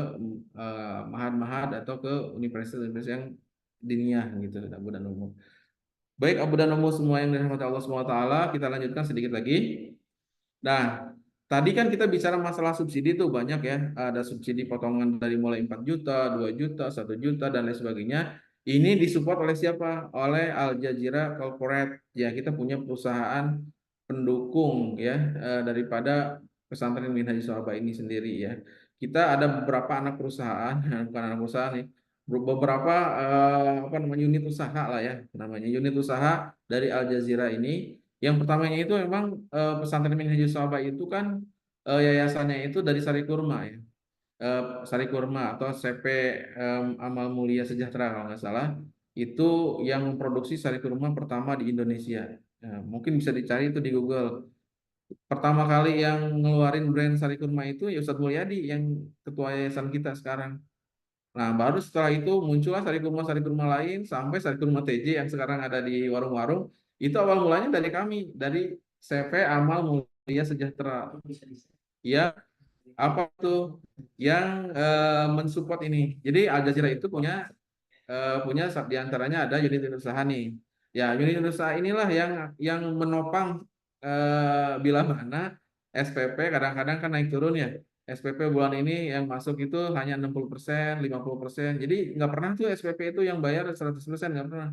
Mahat-Mahat atau ke universitas-universitas yang diniyah gitu, Abu dan Ummu. Baik Abu dan Ummu semua yang dirahmati Allah SWT, kita lanjutkan sedikit lagi. Nah, tadi kan kita bicara masalah subsidi tuh banyak ya. Ada subsidi potongan dari mulai 4 juta, 2 juta, 1 juta, dan lain sebagainya. Ini disupport oleh siapa? Oleh Al Jazeera Corporate. Ya, kita punya perusahaan pendukung ya daripada pesantren Minhajus Sahabat ini sendiri ya. Kita ada beberapa anak perusahaan, bukan anak perusahaan nih, beberapa apa namanya unit usaha lah ya, namanya unit usaha dari Al Jazeera ini. Yang pertamanya itu memang pesantren Minhajus Sahabat itu kan yayasannya itu dari Sari Kurma ya. Sari Kurma atau CP Amal Mulia Sejahtera kalau nggak salah, itu yang memproduksi sari kurma pertama di Indonesia. Nah, mungkin bisa dicari itu di Google. Pertama kali yang ngeluarin brand sari kurma itu ya Ustadz Mulyadi yang ketua yayasan kita sekarang. Nah, baru setelah itu muncullah sari kurma lain sampai sari kurma TJ yang sekarang ada di warung-warung. Itu awal mulanya dari kami, dari CV Amal Mulia Sejahtera. Ya, apa tuh yang mensupport ini. Jadi Al Jazeera itu punya di antaranya ada unit usaha nih. Ya, unit usaha inilah yang menopang bila mana SPP kadang-kadang kan naik turun ya. SPP bulan ini yang masuk itu hanya 60%, 50%. Jadi nggak pernah tuh SPP itu yang bayar 100%, nggak pernah.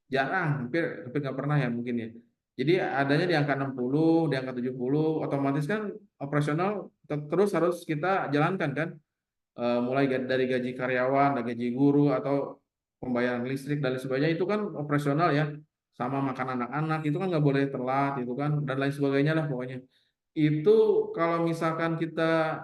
Jarang, hampir nggak pernah ya mungkin ya. Jadi adanya di angka 60, di angka 70, otomatis kan operasional terus harus kita jalankan kan. Mulai dari gaji karyawan, dari gaji guru, atau pembayaran listrik dan lain sebagainya itu kan operasional ya. Sama makan anak-anak itu kan nggak boleh telat itu kan, dan lain sebagainya lah pokoknya. Itu kalau misalkan kita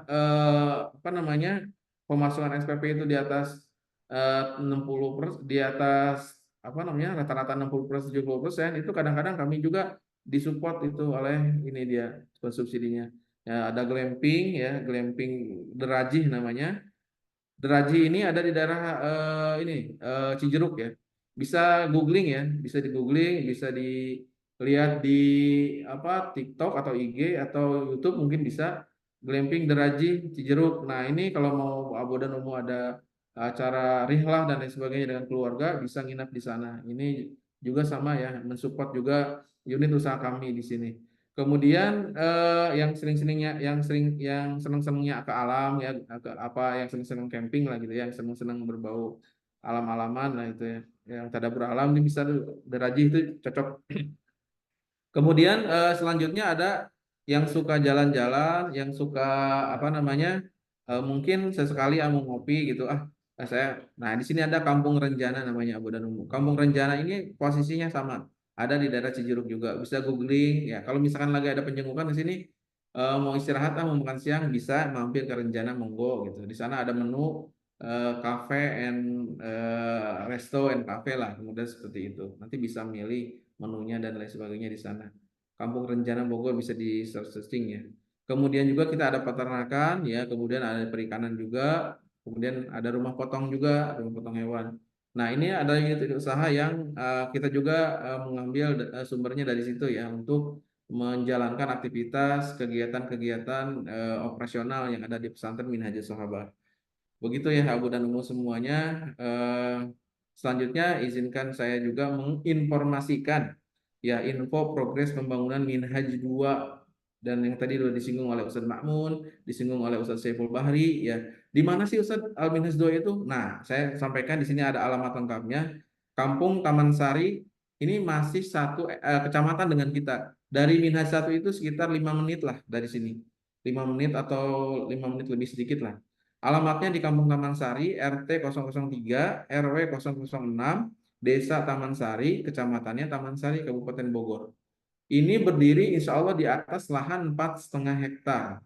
apa namanya pemasukan SPP itu di atas 60%, di atas apa namanya rata-rata 60%, 70%, itu kadang-kadang kami juga disupport itu oleh ini dia subsidinya. Ya, ada glamping ya, glamping Derajih namanya. Deraji ini ada di daerah ini Cijeruk ya. Bisa googling ya, bisa di googling, bisa dilihat di apa TikTok atau IG atau YouTube mungkin bisa glamping Deraji Cijeruk. Nah, ini kalau mau Abu dan Umu ada acara rihlah dan lain sebagainya dengan keluarga bisa nginap di sana. Ini juga sama ya, mensupport juga unit usaha kami di sini. Kemudian yang seneng-senengnya ke alam ya, ke apa yang seneng-seneng camping lah gitu ya, yang seneng-seneng berbau alam-alaman lah itu ya. Yang tadabbur alam ini bisa Deraji itu cocok. Kemudian selanjutnya ada yang suka jalan-jalan, yang suka apa namanya, mungkin sesekali mau ngopi gitu. Nah di sini ada Kampung Renjana namanya Abu dan Umu. Kampung Renjana ini posisinya sama, ada di daerah Cijeruk juga. Bisa googling ya. Kalau misalkan lagi ada penjengukan di sini, mau istirahat mau makan siang bisa mampir ke Renjana monggo gitu. Di sana ada menu cafe and resto and cafe lah, kemudian seperti itu. Nanti bisa milih menunya dan lain sebagainya di sana. Kampung Renjana Bogor bisa di searching ya. Kemudian juga kita ada peternakan ya, kemudian ada perikanan juga, kemudian ada rumah potong juga, rumah potong hewan. Nah, ini ada unit usaha yang kita juga mengambil sumbernya dari situ ya untuk menjalankan aktivitas kegiatan-kegiatan operasional yang ada di pesantren Minhajus Sahabat. Begitu ya Abu dan Umu semuanya. Selanjutnya izinkan saya juga menginformasikan ya info progres pembangunan Minhaj 2, dan yang tadi sudah disinggung oleh Ustadz Ma'mun, disinggung oleh Ustadz Saiful Bahri ya. Di mana sih Ustadz Al Minhaj 2 itu? Nah, saya sampaikan di sini ada alamat lengkapnya. Kampung Taman Sari ini masih satu kecamatan dengan kita. Dari Minhaj 1 itu sekitar 5 menit lah dari sini. 5 menit atau 5 menit lebih sedikit lah. Alamatnya di Kampung Taman Sari, RT 003, RW 006, Desa Taman Sari, Kecamatannya Taman Sari, Kabupaten Bogor. Ini berdiri insya Allah di atas lahan 4,5 hektar.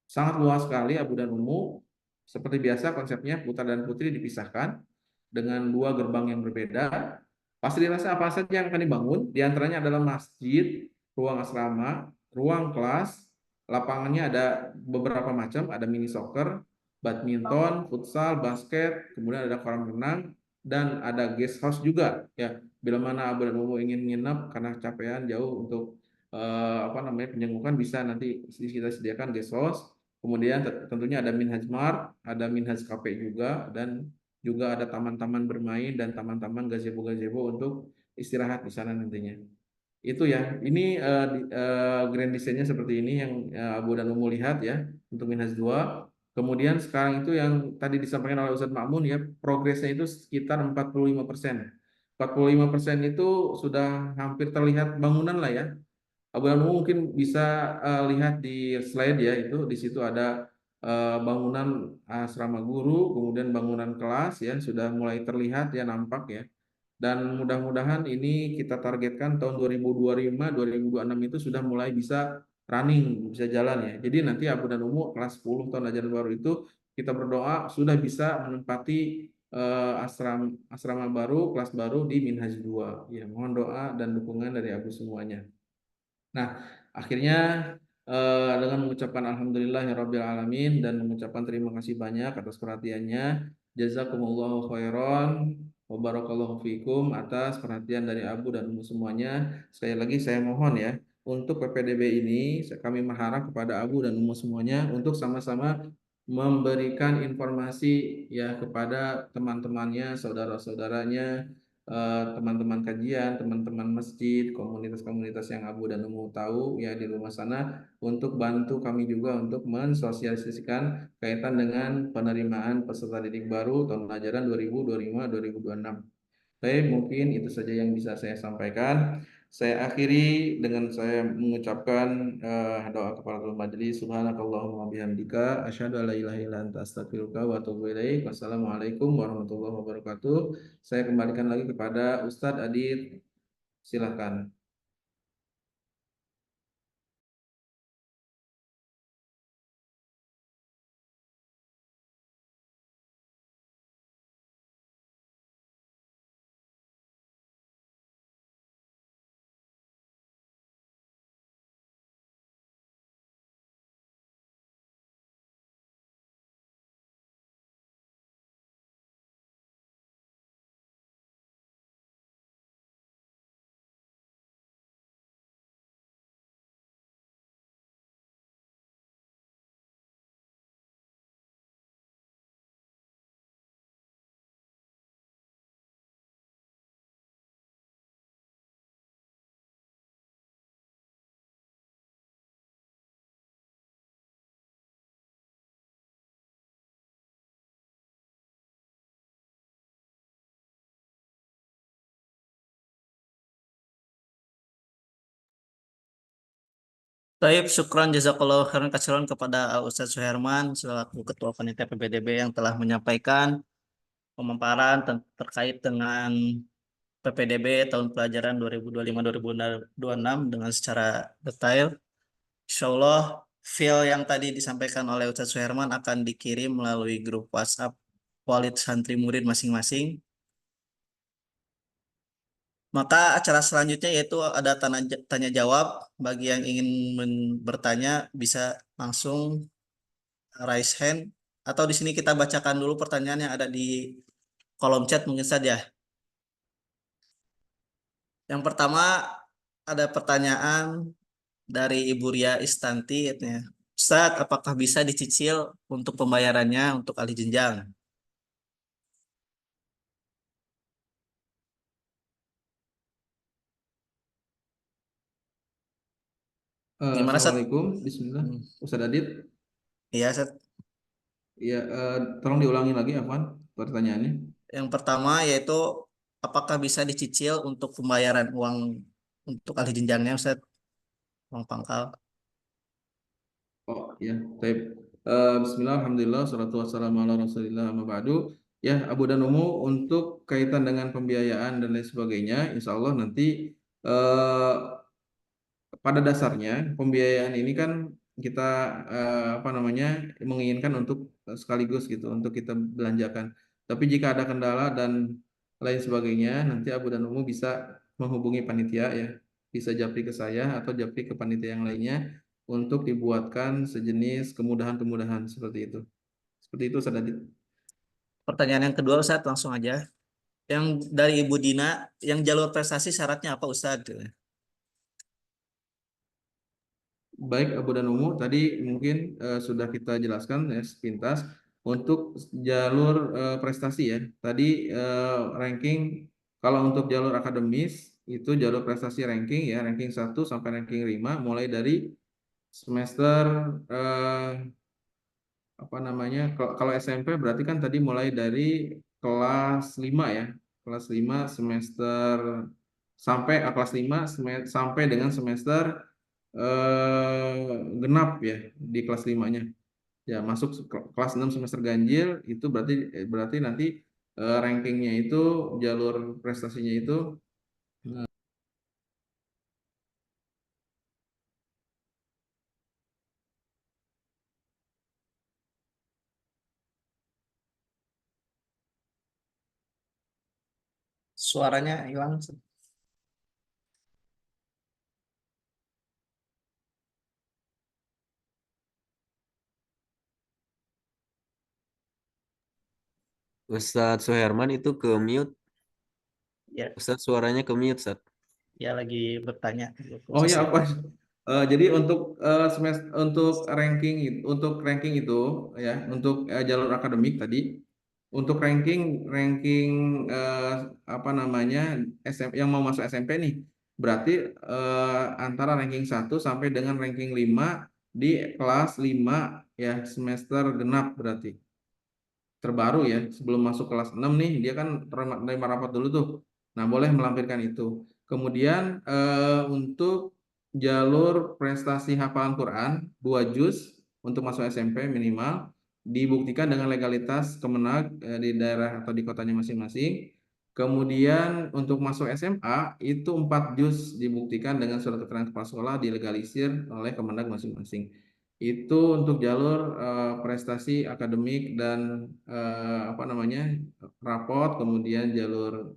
Sangat luas sekali Abu dan Umu. Seperti biasa konsepnya putra dan putri dipisahkan dengan 2 gerbang yang berbeda. Fasilitasnya apa saja yang akan dibangun? Di antaranya adalah masjid, ruang asrama, ruang kelas, lapangannya ada beberapa macam, ada mini soccer, badminton, futsal, basket, kemudian ada kolam renang, dan ada guest house juga ya. Bila mana Abu dan Umu ingin nginep karena capean jauh untuk apa namanya penjengukan bisa nanti kita sediakan Gesos. Kemudian tentunya ada Minhaj Mart, ada Minhaj Cafe juga, dan juga ada taman-taman bermain dan taman-taman gazebo-gazebo untuk istirahat di sana nantinya. Itu ya, ini grand design-nya seperti ini yang Abu dan Umu lihat ya untuk Minhaj 2. Kemudian sekarang itu yang tadi disampaikan oleh Ustadz Ma'mun ya, progresnya itu sekitar 45%. 45% itu sudah hampir terlihat bangunan lah ya. Abu mungkin bisa lihat di slide ya, itu di situ ada bangunan asrama guru, kemudian bangunan kelas ya sudah mulai terlihat ya, nampak ya. Dan mudah-mudahan ini kita targetkan tahun 2025 2026 itu sudah mulai bisa running, bisa jalan ya. Jadi nanti Abu dan Umu kelas 10 tahun ajaran baru itu kita berdoa sudah bisa menempati asrama baru, kelas baru di Minhaj 2. Ya, mohon doa dan dukungan dari Abu semuanya. Nah, akhirnya dengan mengucapkan alhamdulillahirabbil alamin dan mengucapkan terima kasih banyak atas perhatiannya. Jazakumullahu khairan wa barakallahu fikum atas perhatian dari Abu dan Umu semuanya. Sekali lagi saya mohon ya, untuk PPDB ini kami mengharap kepada Abu dan Umu semuanya untuk sama-sama memberikan informasi ya kepada teman-temannya, saudara-saudaranya, teman-teman kajian, teman-teman masjid, komunitas-komunitas yang Abu dan Umu tahu ya di rumah sana, untuk bantu kami juga untuk mensosialisasikan kaitan dengan penerimaan peserta didik baru tahun ajaran 2025-2026. Baik, mungkin itu saja yang bisa saya sampaikan. Saya akhiri dengan saya mengucapkan doa kepada majelis. Subhanakallahumma bihamdika asyhadu an la ilaha illa anta astaghfiruka wa atubu ilaik. Wassalamualaikum warahmatullahi wabarakatuh. Saya kembalikan lagi kepada Ustadz Adit. Silakan. Baik, syukran jazakallahu khairan katsiran kepada Ustadz Suherman selaku Ketua Panitia PPDB yang telah menyampaikan pemaparan terkait dengan PPDB tahun pelajaran 2025-2026 dengan secara detail. Insya Allah, file yang tadi disampaikan oleh Ustadz Suherman akan dikirim melalui grup WhatsApp Walid santri murid masing-masing. Maka acara selanjutnya yaitu ada tanya jawab. Bagi yang ingin bertanya bisa langsung raise hand, atau di sini kita bacakan dulu pertanyaan yang ada di kolom chat mungkin saja. Yang pertama ada pertanyaan dari Ibu Ria Istanti, katanya, Ustaz, apakah bisa dicicil untuk pembayarannya untuk ahli jenjang? Gimana, Ustaz? Assalamualaikum, Bismillah. Hmm. Ustadz Adit, Iya, Ustaz. ya tolong diulangi lagi Afwan pertanyaannya. Yang pertama yaitu apakah bisa dicicil untuk pembayaran uang untuk ahli jenjangnya, Ustaz? Uang pangkal. Oh ya, baik. Bismillah, alhamdulillah, salatu wassalamu ala rasulillah, amma ba'du. Ya, Abu dan Umu, untuk kaitan dengan pembiayaan dan lain sebagainya, insya Allah nanti eh, pada dasarnya pembiayaan ini kan kita apa namanya menginginkan untuk sekaligus gitu, untuk kita belanjakan. Tapi jika ada kendala dan lain sebagainya, nanti Abu dan Umu bisa menghubungi panitia ya, bisa japri ke saya atau japri ke panitia yang lainnya untuk dibuatkan sejenis kemudahan-kemudahan seperti itu. Seperti itu, Ustaz Adit. Pertanyaan yang kedua, Ustaz, langsung aja. Yang dari Ibu Dina, yang jalur prestasi syaratnya apa, Ustaz? baik Abu dan Umu, tadi mungkin sudah kita jelaskan ya sepintas untuk jalur prestasi ya. Tadi ranking kalau untuk jalur akademis itu jalur prestasi ranking ya, ranking 1 sampai ranking 5 mulai dari semester apa namanya? Kalau SMP berarti kan tadi mulai dari kelas 5 ya. Kelas 5 semester sampai kelas 5 sampai dengan semester genap ya di kelas 5-nya. Ya, masuk kelas 6 semester ganjil itu berarti berarti nanti rankingnya itu jalur prestasinya itu Suaranya hilang. Ustadz Suherman itu ke mute. Ya, Ustadz suaranya ke mute, Ustadz. ya lagi bertanya. oh ya Posisi. apa? Jadi untuk semester untuk ranking itu ya untuk jalur akademik tadi untuk ranking ranking eh, apa namanya yang mau masuk SMP nih berarti antara ranking 1 sampai dengan ranking 5 di kelas 5 ya semester genap berarti terbaru ya sebelum masuk kelas 6 nih dia kan terima rapat dulu tuh. Nah, boleh melampirkan itu. Kemudian untuk jalur prestasi hafalan Quran 2 juz untuk masuk SMP minimal dibuktikan dengan legalitas Kemenag di daerah atau di kotanya masing-masing. Kemudian untuk masuk SMA itu 4 juz dibuktikan dengan surat keterangan kepala sekolah dilegalisir oleh Kemenag masing-masing. Itu untuk jalur prestasi akademik dan apa namanya rapot, kemudian jalur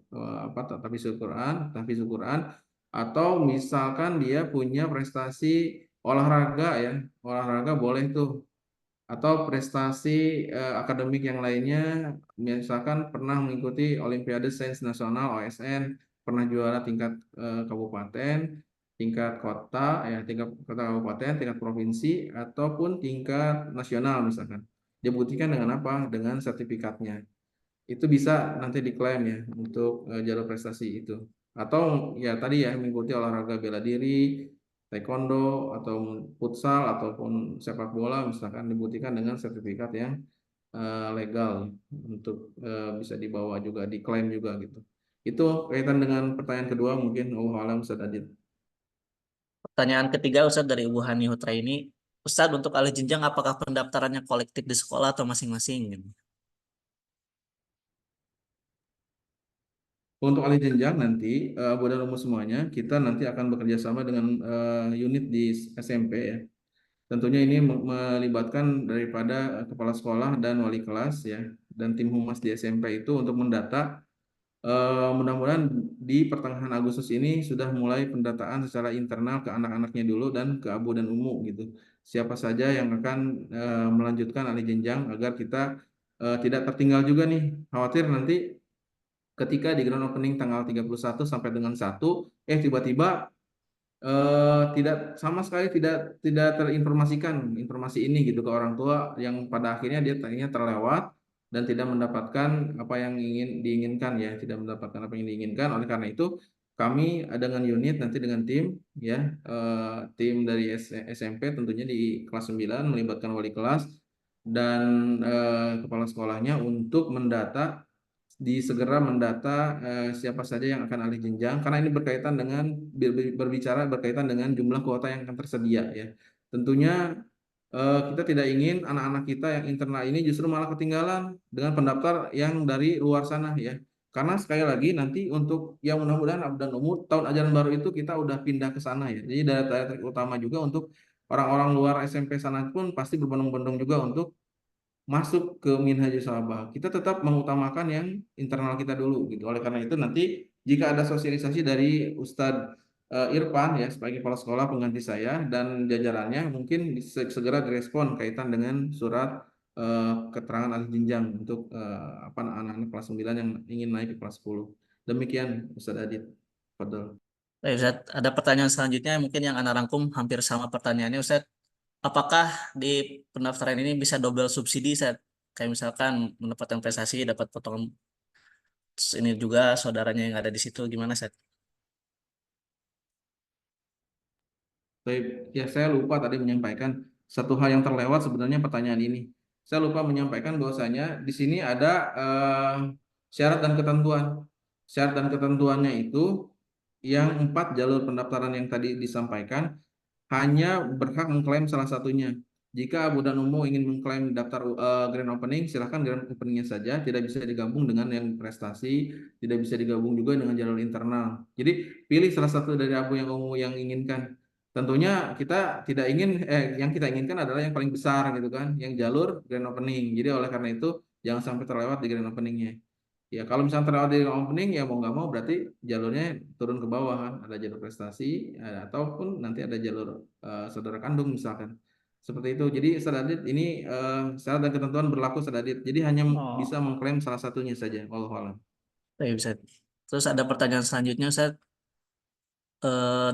tahfidzul Quran atau misalkan dia punya prestasi olahraga ya, olahraga boleh tuh atau prestasi akademik yang lainnya, misalkan pernah mengikuti Olimpiade Sains Nasional OSN, pernah juara tingkat kabupaten, tingkat kota, ya tingkat kota kabupaten, tingkat provinsi, ataupun tingkat nasional misalkan. Dia buktikan dengan apa? Dengan sertifikatnya itu bisa nanti diklaim ya untuk jalur prestasi itu. Atau ya tadi ya mengikuti olahraga bela diri, taekwondo atau futsal ataupun sepak bola misalkan dibuktikan dengan sertifikat yang legal untuk bisa dibawa juga diklaim juga gitu. Itu kaitan dengan pertanyaan kedua mungkin Allah alam Ustaz Adit. Pertanyaan ketiga Ustadz dari Ibu Hani Hutra ini, Ustadz untuk alih jenjang apakah pendaftarannya kolektif di sekolah atau masing-masing? Untuk alih jenjang nanti Abu dan Umum semuanya kita nanti akan bekerja sama dengan unit di SMP ya. Tentunya ini melibatkan daripada kepala sekolah dan wali kelas ya dan tim humas di SMP itu untuk mendata. Mudah-mudahan di pertengahan Agustus ini sudah mulai pendataan secara internal ke anak-anaknya dulu dan ke Abu dan Umu gitu. Siapa saja yang akan melanjutkan alih jenjang agar kita tidak tertinggal juga nih. Khawatir nanti ketika di grand opening tanggal 31 sampai dengan 1 tiba-tiba tidak sama sekali tidak terinformasikan informasi ini gitu ke orang tua yang pada akhirnya dia tadinya terlewat dan tidak mendapatkan apa yang ingin diinginkan ya tidak mendapatkan apa yang diinginkan oleh karena itu kami dengan unit nanti dengan tim ya tim dari SMP tentunya di kelas 9 melibatkan wali kelas dan kepala sekolahnya untuk segera mendata siapa saja yang akan alih jenjang karena ini berkaitan dengan berkaitan dengan jumlah kuota yang akan tersedia ya. Tentunya kita tidak ingin anak-anak kita yang internal ini justru malah ketinggalan dengan pendaftar yang dari luar sana ya. Karena sekali lagi nanti untuk yang mudah-mudahan dan umur tahun ajaran baru itu kita udah pindah ke sana ya. Jadi daya utama juga untuk orang-orang luar SMP sana pun pasti berbondong-bondong juga untuk masuk ke Minhajus Sabah. Kita tetap mengutamakan yang internal kita dulu gitu. Oleh karena itu nanti jika ada sosialisasi dari Ustadz Irfan ya sebagai kepala sekolah pengganti saya dan jajarannya mungkin segera direspon kaitan dengan surat keterangan alih jenjang untuk anak-anak kelas 9 yang ingin naik ke kelas 10. Demikian Ustadz Adit. Fadol. Baik, Ustaz, ada pertanyaan selanjutnya mungkin yang Anda rangkum hampir sama pertanyaannya, Ustaz. Apakah di pendaftaran ini bisa double subsidi, Ustaz? Kayak misalkan mendapatkan investasi dapat potongan ini juga saudaranya yang ada di situ, gimana, Ustaz? Baik, ya saya lupa tadi menyampaikan satu hal yang terlewat sebenarnya pertanyaan ini. Saya lupa menyampaikan bahwasanya di sini ada syarat dan ketentuan. Syarat dan ketentuannya itu yang 4 jalur pendaftaran yang tadi disampaikan hanya berhak mengklaim salah satunya. Jika Abu dan Umu ingin mengklaim daftar grand opening, silahkan grand openingnya saja, tidak bisa digabung dengan yang prestasi, tidak bisa digabung juga dengan jalur internal. Jadi pilih salah satu dari Abu yang Umu yang inginkan. Tentunya kita tidak ingin, yang kita inginkan adalah yang paling besar gitu kan, yang jalur grand opening. Jadi oleh karena itu jangan sampai terlewat di grand openingnya. Ya, kalau misalnya terlewat dari opening ya mau nggak mau berarti jalurnya turun ke bawah kan. Ada jalur prestasi ataupun nanti ada jalur saudara kandung misalkan. Seperti itu. Jadi Sadadit ini syarat dan ketentuan berlaku Sadadit. Jadi hanya bisa Oh, mengklaim salah satunya saja. Wallahu a'lam. baik, Ustaz. Terus ada pertanyaan selanjutnya, Ustaz,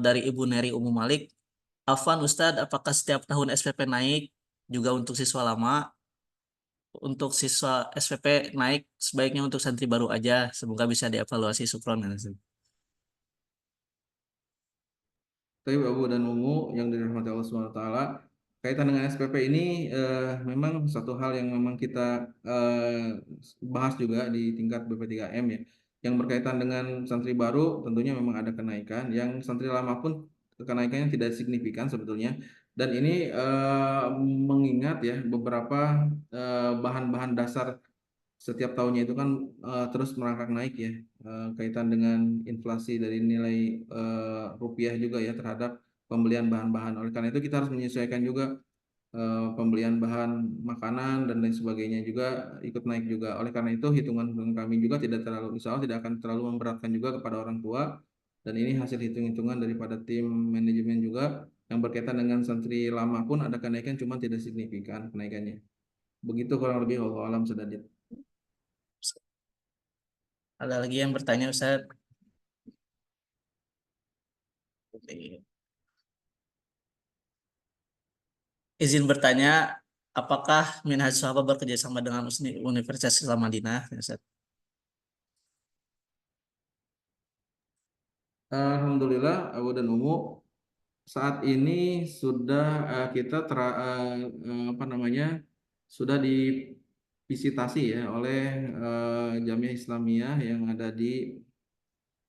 dari Ibu Neri Umu Malik. Afwan, Ustadz, apakah setiap tahun SPP naik juga untuk siswa lama? Untuk siswa SPP naik sebaiknya untuk santri baru aja. Semoga bisa dievaluasi, Sukron. Tapi Abu dan Umu yang dirahmati Allah Subhanahu wa taala, kaitan dengan SPP ini memang satu hal yang memang kita bahas juga di tingkat BP3M ya. Yang berkaitan dengan santri baru tentunya memang ada kenaikan, yang santri lama pun kenaikannya tidak signifikan sebetulnya. Dan ini mengingat ya beberapa bahan-bahan dasar setiap tahunnya itu kan terus merangkak naik ya, kaitan dengan inflasi dari nilai rupiah juga ya terhadap pembelian bahan-bahan. Oleh karena itu kita harus menyesuaikan juga pembelian bahan makanan dan lain sebagainya juga ikut naik juga. Oleh karena itu hitungan kami juga tidak terlalu, insya Allah tidak akan terlalu memberatkan juga kepada orang tua. Dan ini hasil hitung-hitungan daripada tim manajemen juga yang berkaitan dengan santri lama pun ada kenaikan, cuma tidak signifikan kenaikannya. Begitu kurang lebih, Allah alam sedadit. Ada lagi yang bertanya, Ustaz? Izin bertanya, apakah Minhaj Sahabat bekerja sama dengan Universitas Islam Madinah, ya, Ustaz? Alhamdulillah Abu dan Umu saat ini sudah kita apa namanya sudah divisitasi ya oleh Jamiah Islamiyah yang ada di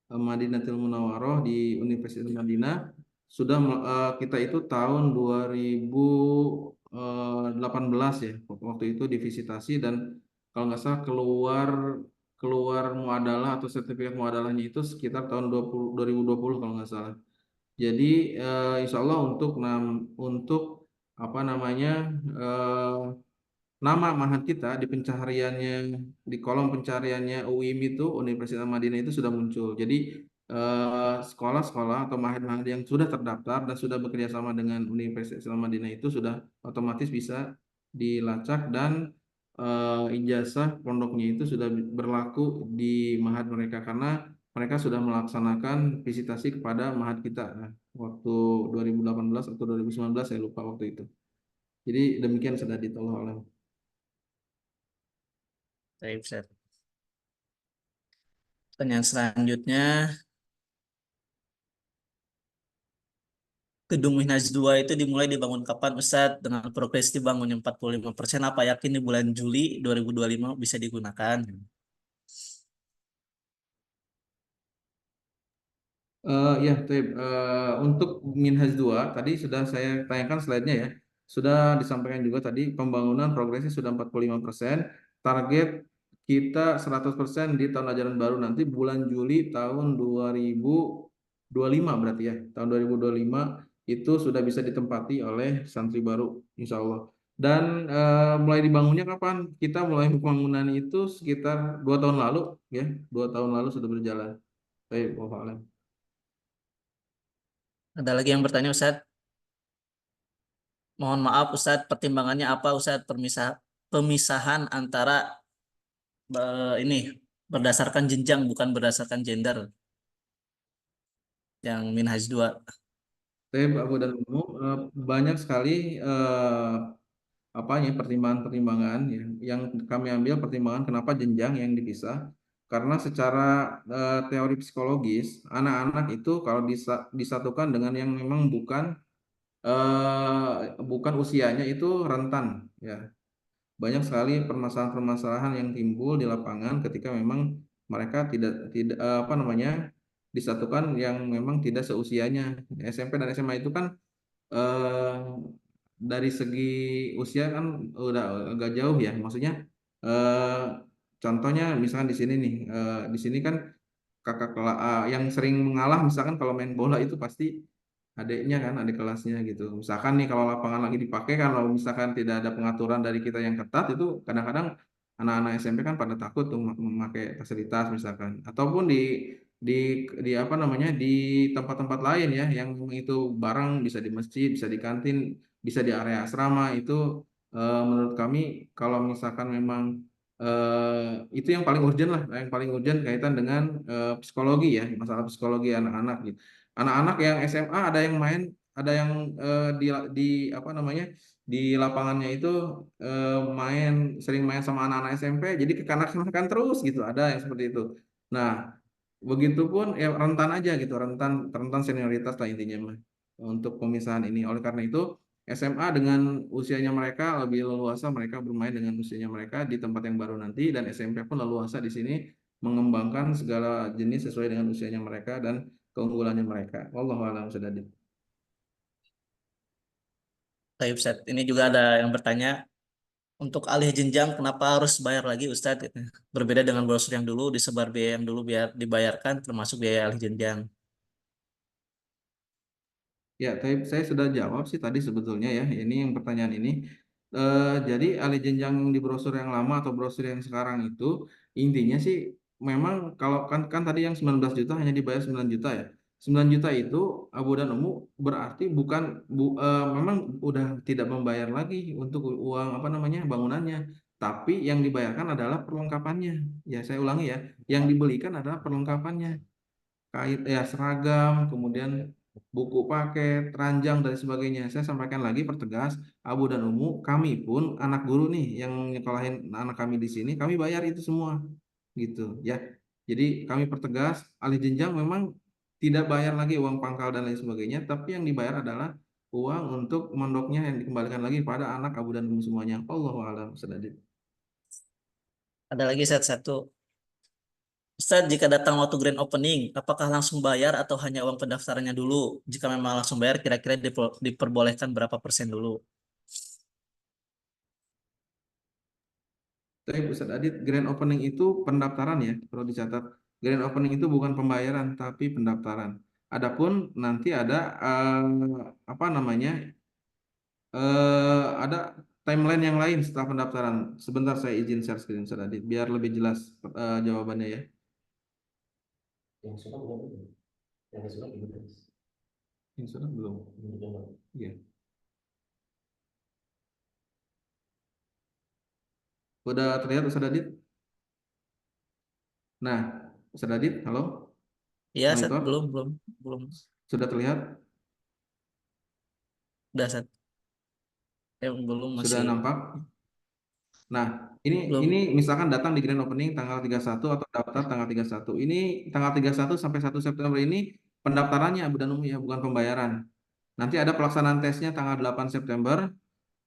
Madinatul Munawwaroh di Universitas Madinah. Sudah kita itu tahun 2018 ya waktu itu divisitasi, dan kalau nggak salah keluar keluar muadalah atau sertifikat muadalahnya itu sekitar tahun 2020 kalau nggak salah. Jadi insya Allah untuk apa namanya eh, nama mahat kita di pencahariannya, di kolom pencariannya UIM itu Universitas Madinah itu sudah muncul. Jadi sekolah-sekolah atau mahat-mahat yang sudah terdaftar dan sudah bekerja sama dengan Universitas Madinah itu sudah otomatis bisa dilacak, dan ijazah pondoknya itu sudah berlaku di mahat mereka karena mereka sudah melaksanakan visitasi kepada mahat kita waktu 2018 atau 2019 saya lupa waktu itu. Jadi demikian sudah ditolong. Baik, Ustaz. Pertanyaan selanjutnya, gedung Minhaj 2 itu dimulai dibangun kapan, Ustadz? Dengan progres dibangunnya 45%, apa yakin di bulan Juli 2025 bisa digunakan? Ya, Tib. Untuk Minhaj 2 tadi sudah saya tanyakan slide-nya ya. Sudah disampaikan juga tadi pembangunan progresnya sudah 45%. Target kita 100% di tahun ajaran baru nanti bulan Juli tahun 2025 berarti ya. Tahun 2025 itu sudah bisa ditempati oleh santri baru insya Allah. Dan mulai dibangunnya kapan? Kita mulai pembangunan itu sekitar 2 tahun lalu ya. 2 tahun lalu sudah berjalan. Baik, wallahu a'lam. Ada lagi yang bertanya, Ustadz? Mohon maaf, Ustadz, pertimbangannya apa, Ustadz? Pemisahan antara ini berdasarkan jenjang bukan berdasarkan gender. yang Minhaj 2. Tapi Abu dan Ummu, banyak sekali apanya pertimbangan-pertimbangan ya, yang kami ambil pertimbangan kenapa jenjang yang dipisah, karena secara teori psikologis anak-anak itu kalau disatukan dengan yang memang bukan usianya itu rentan ya. Banyak sekali permasalahan-permasalahan yang timbul di lapangan ketika memang mereka tidak tidak apa namanya disatukan yang memang tidak seusianya. SMP dan SMA itu kan eh, dari segi usia kan udah agak jauh ya. Maksudnya eh, contohnya misalkan di sini nih, di sini kan yang sering mengalah misalkan kalau main bola itu pasti adiknya kan, adik kelasnya gitu. Misalkan nih kalau lapangan lagi dipakai, kalau misalkan tidak ada pengaturan dari kita yang ketat itu kadang-kadang anak-anak SMP kan pada takut tuh memakai fasilitas misalkan, ataupun di di apa namanya di tempat-tempat lain ya yang itu barang bisa di masjid, bisa di kantin, bisa di area asrama itu menurut kami kalau misalkan memang itu yang paling urgent lah, yang paling urgent kaitan dengan psikologi ya, masalah psikologi anak-anak gitu. Anak-anak yang SMA ada yang main, ada yang di apa namanya di lapangannya itu sering main sama anak-anak SMP, jadi kekanak-kanakan terus gitu, ada yang seperti itu. Nah, begitupun ya rentan aja gitu, rentan rentan senioritas lah intinya mah untuk pemisahan ini. Oleh karena itu SMA dengan usianya mereka lebih leluasa mereka bermain dengan usianya mereka di tempat yang baru nanti, dan SMP pun leluasa di sini mengembangkan segala jenis sesuai dengan usianya mereka dan keunggulannya mereka. Wallahu a'lam bishawab. Baik, Ustadz. Ini juga ada yang bertanya, untuk alih jenjang kenapa harus bayar lagi Ustadz? Gitu. Berbeda dengan brosur yang dulu, disebar biaya yang dulu biar dibayarkan termasuk biaya alih jenjang. Ya, tapi saya sudah jawab sih tadi sebetulnya ya. Ini yang pertanyaan ini. Jadi alih jenjang yang di brosur yang lama atau brosur yang sekarang itu intinya sih memang kalau kan tadi yang 19 juta hanya dibayar 9 juta ya. 9 juta itu Abu dan Umu berarti bukan memang udah tidak membayar lagi untuk uang apa namanya bangunannya. Tapi yang dibayarkan adalah perlengkapannya. Ya, saya ulangi ya. Yang dibelikan adalah perlengkapannya kait ya seragam, kemudian buku paket, ranjang dan sebagainya. Saya sampaikan lagi pertegas, Abu dan Umu, kami pun anak guru nih yang nyekolahin anak kami di sini, kami bayar itu semua, gitu ya. Jadi kami pertegas, alih jenjang memang tidak bayar lagi uang pangkal dan lain sebagainya, tapi yang dibayar adalah uang untuk mondoknya yang dikembalikan lagi pada anak Abu dan Umu semuanya. Allahu a'lam bishawab. Ada lagi satu. Ustadz, jika datang waktu grand opening, apakah langsung bayar atau hanya uang pendaftarannya dulu? Jika memang langsung bayar, kira-kira diperbolehkan berapa persen dulu? Tapi Ustadz Adit, grand opening itu pendaftaran ya, perlu dicatat. Grand opening itu bukan pembayaran, tapi pendaftaran. Adapun nanti ada apa namanya, ada timeline yang lain setelah pendaftaran. Sebentar saya izin share screen Ustadz Adit, biar lebih jelas jawabannya ya. Yang sudah belum, yang sudah belum. Ini sudah belum? Iya. Udah terlihat Ustadz Adit? Nah, Ustadz Adit, halo, Iya, monitor, belum. sudah terlihat? Udah, Ustadz. Belum, Sudah masih nampak? Nah, ini belum. ini misalkan datang di grand opening tanggal 31 atau daftar tanggal 31. Ini tanggal 31 sampai 1 September ini pendaftarannya Abu dan Umi ya, bukan pembayaran. Nanti ada pelaksanaan tesnya tanggal 8 September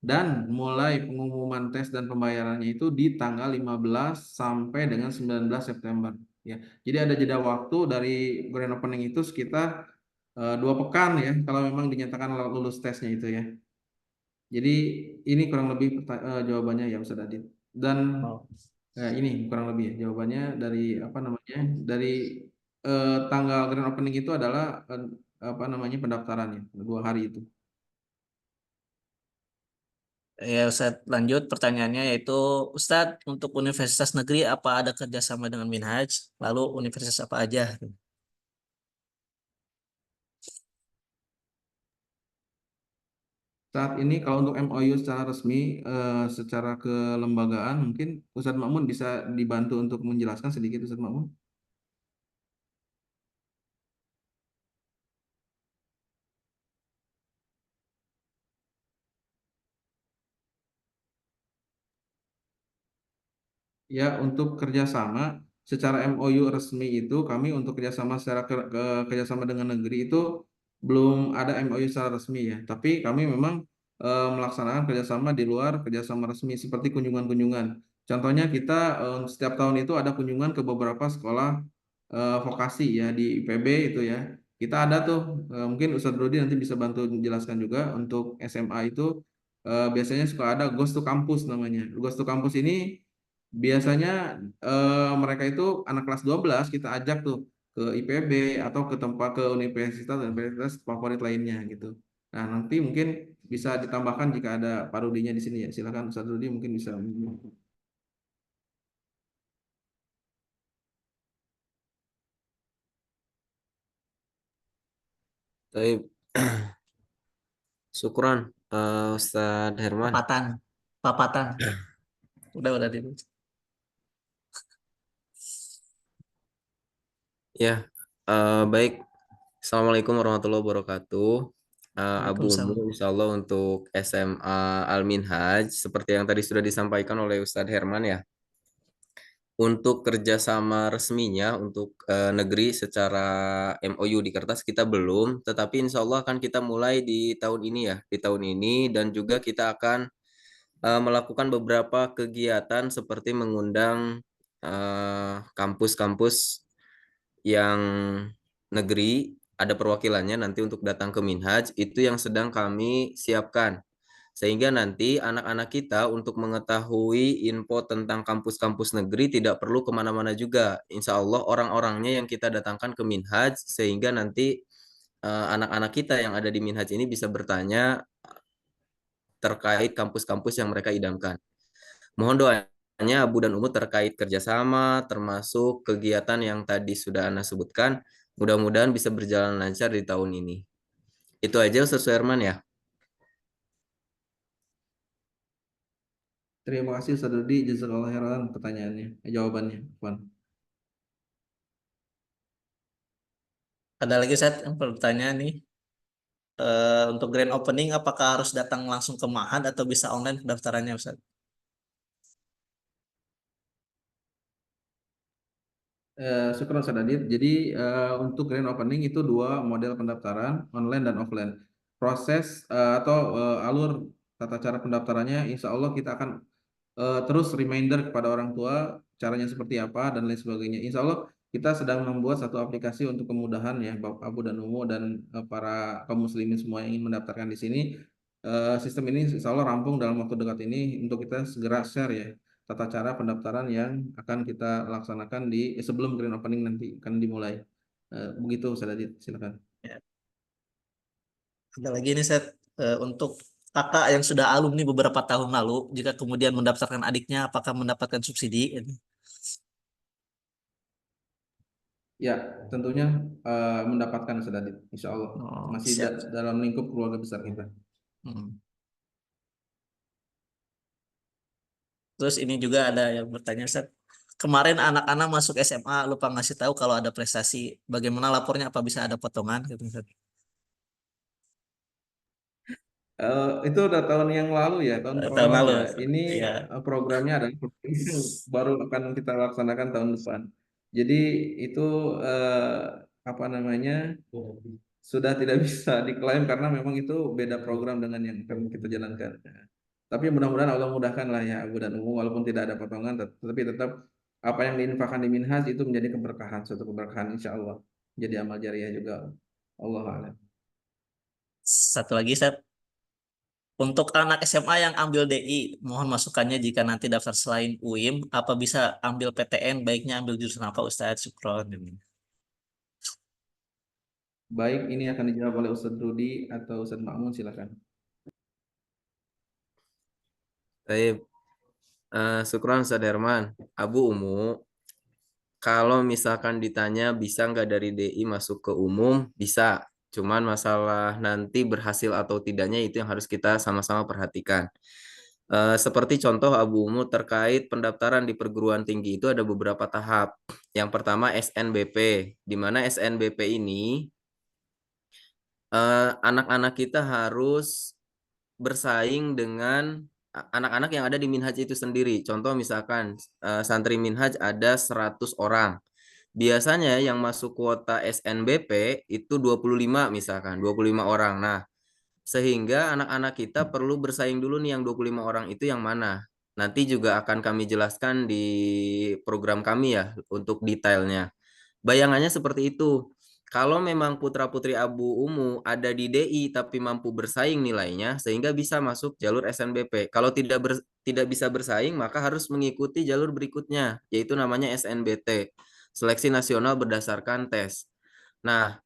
dan mulai pengumuman tes dan pembayarannya itu di tanggal 15 sampai dengan 19 September ya. Jadi ada jeda waktu dari grand opening itu sekitar 2 pekan ya kalau memang dinyatakan lulus tesnya itu ya. Jadi ini kurang lebih jawabannya ya Ustaz Adit. Dan Oh. ini kurang lebih ya, jawabannya dari apa namanya dari tanggal grand opening itu adalah apa namanya pendaftarannya 2 hari itu. Ya, Ustadz, lanjut pertanyaannya yaitu, Ustadz, untuk universitas negeri apa ada kerjasama dengan Minhaj? Lalu universitas apa aja? Saat ini kalau untuk MOU secara resmi secara kelembagaan mungkin Ustadz Makmun bisa dibantu untuk menjelaskan sedikit Ustadz Makmun. ya untuk kerjasama secara MOU resmi itu kami untuk kerjasama secara kerjasama dengan negeri itu belum ada MOU secara resmi ya. Tapi kami memang melaksanakan kerjasama di luar kerjasama resmi seperti kunjungan-kunjungan. Contohnya kita setiap tahun itu ada kunjungan ke beberapa sekolah vokasi ya di IPB itu ya. Kita ada tuh mungkin Ustadz Rudi nanti bisa bantu menjelaskan juga untuk SMA itu biasanya suka ada Ghost to Campus namanya. Ghost to Campus ini biasanya mereka itu anak kelas 12 kita ajak tuh ke IPB atau ke tempat ke universitas favorit lainnya gitu. Nah, nanti mungkin bisa ditambahkan jika ada Pak Rudinya di sini ya. Silakan Ustadz Rudi mungkin bisa. Baik, syukran Ustadz Herman. Papatan, papatan. Udah di. Ya, baik. Assalamualaikum warahmatullahi wabarakatuh. Abu Umu, Waalaikumsalam. insya Allah untuk SMA Al-Minhaj, seperti yang tadi sudah disampaikan oleh Ustadz Herman ya. Untuk kerjasama resminya untuk negeri secara MOU di kertas kita belum, tetapi insya Allah akan kita mulai di tahun ini ya, di tahun ini dan juga kita akan melakukan beberapa kegiatan seperti mengundang kampus-kampus yang negeri ada perwakilannya nanti untuk datang ke Minhaj itu yang sedang kami siapkan. Sehingga nanti anak-anak kita untuk mengetahui info tentang kampus-kampus negeri tidak perlu kemana-mana juga. Insya Allah orang-orangnya yang kita datangkan ke Minhaj sehingga nanti anak-anak kita yang ada di Minhaj ini bisa bertanya terkait kampus-kampus yang mereka idamkan. Mohon doanya Abu dan Umu terkait kerjasama, termasuk kegiatan yang tadi sudah Anda sebutkan. Mudah-mudahan bisa berjalan lancar di tahun ini. Itu aja Ustaz Suherman ya. Terima kasih Ustadz Rudi, jazakallahu khairan pertanyaannya, jawabannya. Puan. Ada lagi saya yang pertanyaan nih. Untuk grand opening apakah harus datang langsung ke Mahat atau bisa online pendaftarannya Ustaz? Syukur Ustadz Adit. Jadi untuk grand opening itu dua model pendaftaran, online dan offline. Proses atau alur tata cara pendaftarannya, insya Allah kita akan terus reminder kepada orang tua caranya seperti apa dan lain sebagainya. Insya Allah kita sedang membuat satu aplikasi untuk kemudahan ya Bapak Abu dan Umu dan para kaum muslimin semua yang ingin mendaftarkan di sini. Sistem ini insya Allah rampung dalam waktu dekat ini untuk kita segera share ya tata cara pendaftaran yang akan kita laksanakan di sebelum grand opening nanti akan dimulai. Begitu Ustaz Adit, silakan. Ya. Ada lagi nih Ustaz, untuk kakak yang sudah alumni beberapa tahun lalu, jika kemudian mendaftarkan adiknya, apakah mendapatkan subsidi? Ya, tentunya mendapatkan Ustaz Adit, insya Allah Oh, masih siap. dalam lingkup keluarga besar kita. Hmm. Terus ini juga ada yang bertanya, Ustaz. Kemarin anak-anak masuk SMA lupa ngasih tahu kalau ada prestasi. Bagaimana lapornya? Apa bisa ada potongan? Gitu, Ustaz. Itu udah tahun yang lalu ya, tahun Tahun pertama lalu. ya. Ini Ya. programnya adalah program yang baru akan kita laksanakan tahun depan. Jadi itu apa namanya sudah tidak bisa diklaim karena memang itu beda program dengan yang akan kita jalankan. Tapi mudah-mudahan Allah mudahkan lah ya Abu dan Umu walaupun tidak ada potongan, tetapi tetap apa yang diinfakkan di Minhaj itu menjadi keberkahan, suatu keberkahan insya Allah. Jadi amal jariah juga. Allah a'lam. Satu lagi, Ustaz. Untuk anak SMA yang ambil DI, mohon masukannya jika nanti daftar selain UIM, apa bisa ambil PTN, baiknya ambil jurusan apa Ustaz? Syukron. Baik, ini akan dijawab oleh Ustadz Rudi atau Ustadz Ma'mun, silakan. Baik, syukran Ustaz Herman. Abu Umu, kalau misalkan ditanya bisa nggak dari DI masuk ke umum, bisa. Cuman masalah nanti berhasil atau tidaknya itu yang harus kita sama-sama perhatikan. Seperti contoh Abu Umu terkait pendaftaran di perguruan tinggi itu ada beberapa tahap. Yang pertama SNBP, di mana SNBP ini anak-anak kita harus bersaing dengan anak-anak yang ada di Minhaj itu sendiri. Contoh misalkan santri Minhaj ada 100 orang. Biasanya yang masuk kuota SNBP itu 25 misalkan, 25 orang. Nah, sehingga anak-anak kita perlu bersaing dulu nih yang 25 orang itu yang mana. Nanti juga akan kami jelaskan di program kami ya untuk detailnya. Bayangannya seperti itu. Kalau memang putra-putri Abu Umu ada di DI tapi mampu bersaing nilainya sehingga bisa masuk jalur SNBP. Kalau tidak bisa bersaing maka harus mengikuti jalur berikutnya yaitu namanya SNBT, Seleksi Nasional Berdasarkan Tes. Nah,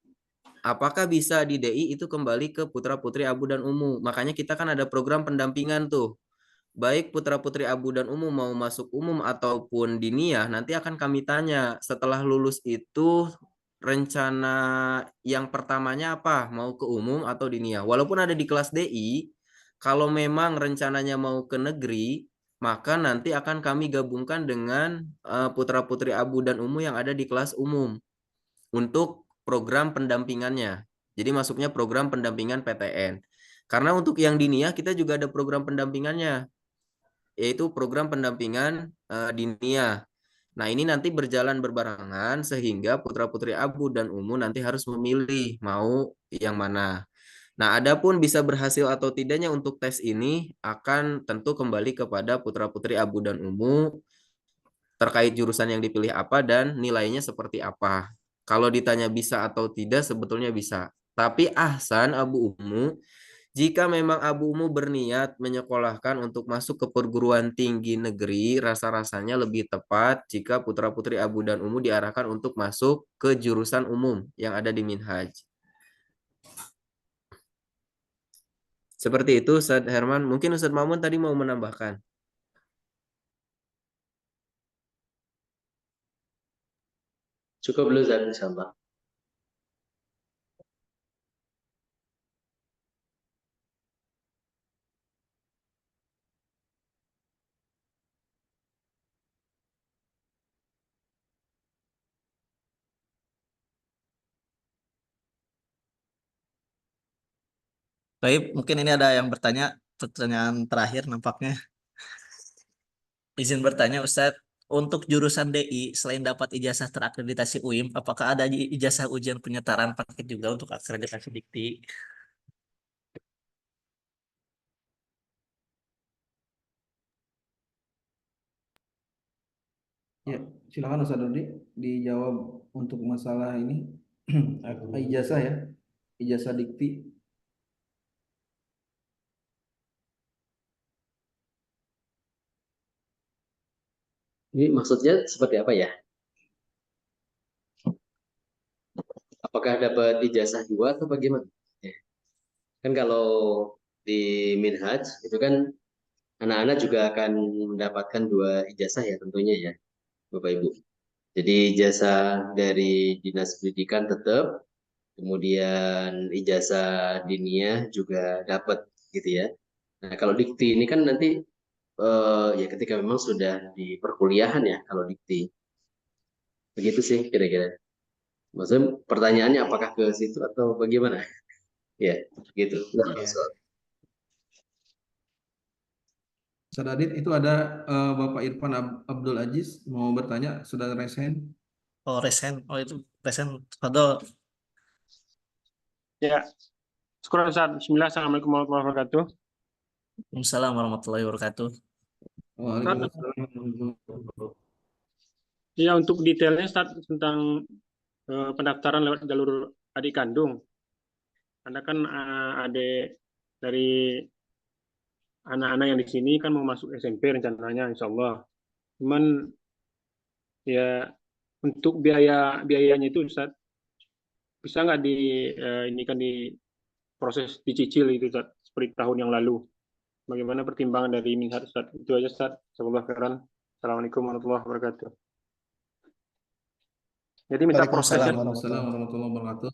apakah bisa di DI itu kembali ke putra-putri Abu dan Umu? Makanya kita kan ada program pendampingan tuh. Baik putra-putri Abu dan Umu mau masuk umum ataupun diniyah, nanti akan kami tanya setelah lulus itu rencana yang pertamanya apa? Mau ke umum atau diniyah? Walaupun ada di kelas DI, kalau memang rencananya mau ke negeri, maka nanti akan kami gabungkan dengan putra-putri Abu dan Umu yang ada di kelas umum untuk program pendampingannya. Jadi masuknya program pendampingan PTN. Karena untuk yang diniyah kita juga ada program pendampingannya, yaitu program pendampingan diniyah. Nah, ini nanti berjalan berbarengan sehingga putra-putri Abu dan Umu nanti harus memilih mau yang mana. Nah, adapun bisa berhasil atau tidaknya untuk tes ini akan tentu kembali kepada putra-putri Abu dan Umu terkait jurusan yang dipilih apa dan nilainya seperti apa. Kalau ditanya bisa atau tidak, sebetulnya bisa. Tapi Ahsan Abu Umu, jika memang Abu Umu berniat menyekolahkan untuk masuk ke perguruan tinggi negeri, rasa-rasanya lebih tepat jika putra-putri Abu dan Umu diarahkan untuk masuk ke jurusan umum yang ada di Minhaj. Seperti itu, Ustadz Herman. Mungkin Ustadz Mamun tadi mau menambahkan. Cukup dulu Zat, insyaallah. Baik, mungkin ini ada yang bertanya, pertanyaan terakhir nampaknya. Izin bertanya, Ustadz, untuk jurusan DI, selain dapat ijazah terakreditasi UIM, apakah ada ijazah ujian penyetaraan paket juga untuk akreditasi dikti? Ya, silakan Ustaz Dodi dijawab untuk masalah ini. Ijazah ya, ijazah dikti. Ini maksudnya seperti apa ya? Apakah dapat ijazah juga atau bagaimana? Ya. Kan kalau di Minhaj itu kan anak-anak juga akan mendapatkan 2 ijazah ya tentunya ya, Bapak Ibu. Jadi ijazah dari Dinas Pendidikan tetap, kemudian ijazah diniyah juga dapat gitu ya. Nah, kalau dikti ini kan nanti ya ketika memang sudah di perkuliahan ya kalau dikti. Begitu sih kira-kira. Maksudnya pertanyaannya apakah ke situ atau bagaimana? Ya, gitu. Nah, Ya. Ustaz Adit, itu ada Bapak Irfan Abdul Aziz mau bertanya, sudah raise hand? Oh, resen. Oh, itu resen. Fadol. Ya, syukur Ustaz. Bismillah, Assalamualaikum warahmatullahi wabarakatuh. Waalaikumsalam warahmatullahi wabarakatuh. Waalaikumsalam. Ya, untuk detailnya Ustaz tentang pendaftaran lewat jalur adik kandung. Anda kan adik dari anak-anak yang di sini kan mau masuk SMP rencananya, insya Allah. Cuman ya untuk biayanya itu Ustaz, bisa nggak ini kan di proses dicicil itu Ustaz, seperti tahun yang lalu. Bagaimana pertimbangan dari Minhaj Ustaz? Itu aja Ustaz. Assalamualaikum warahmatullahi wabarakatuh. Jadi minta prosesnya. Waalaikumsalam warahmatullahi wabarakatuh.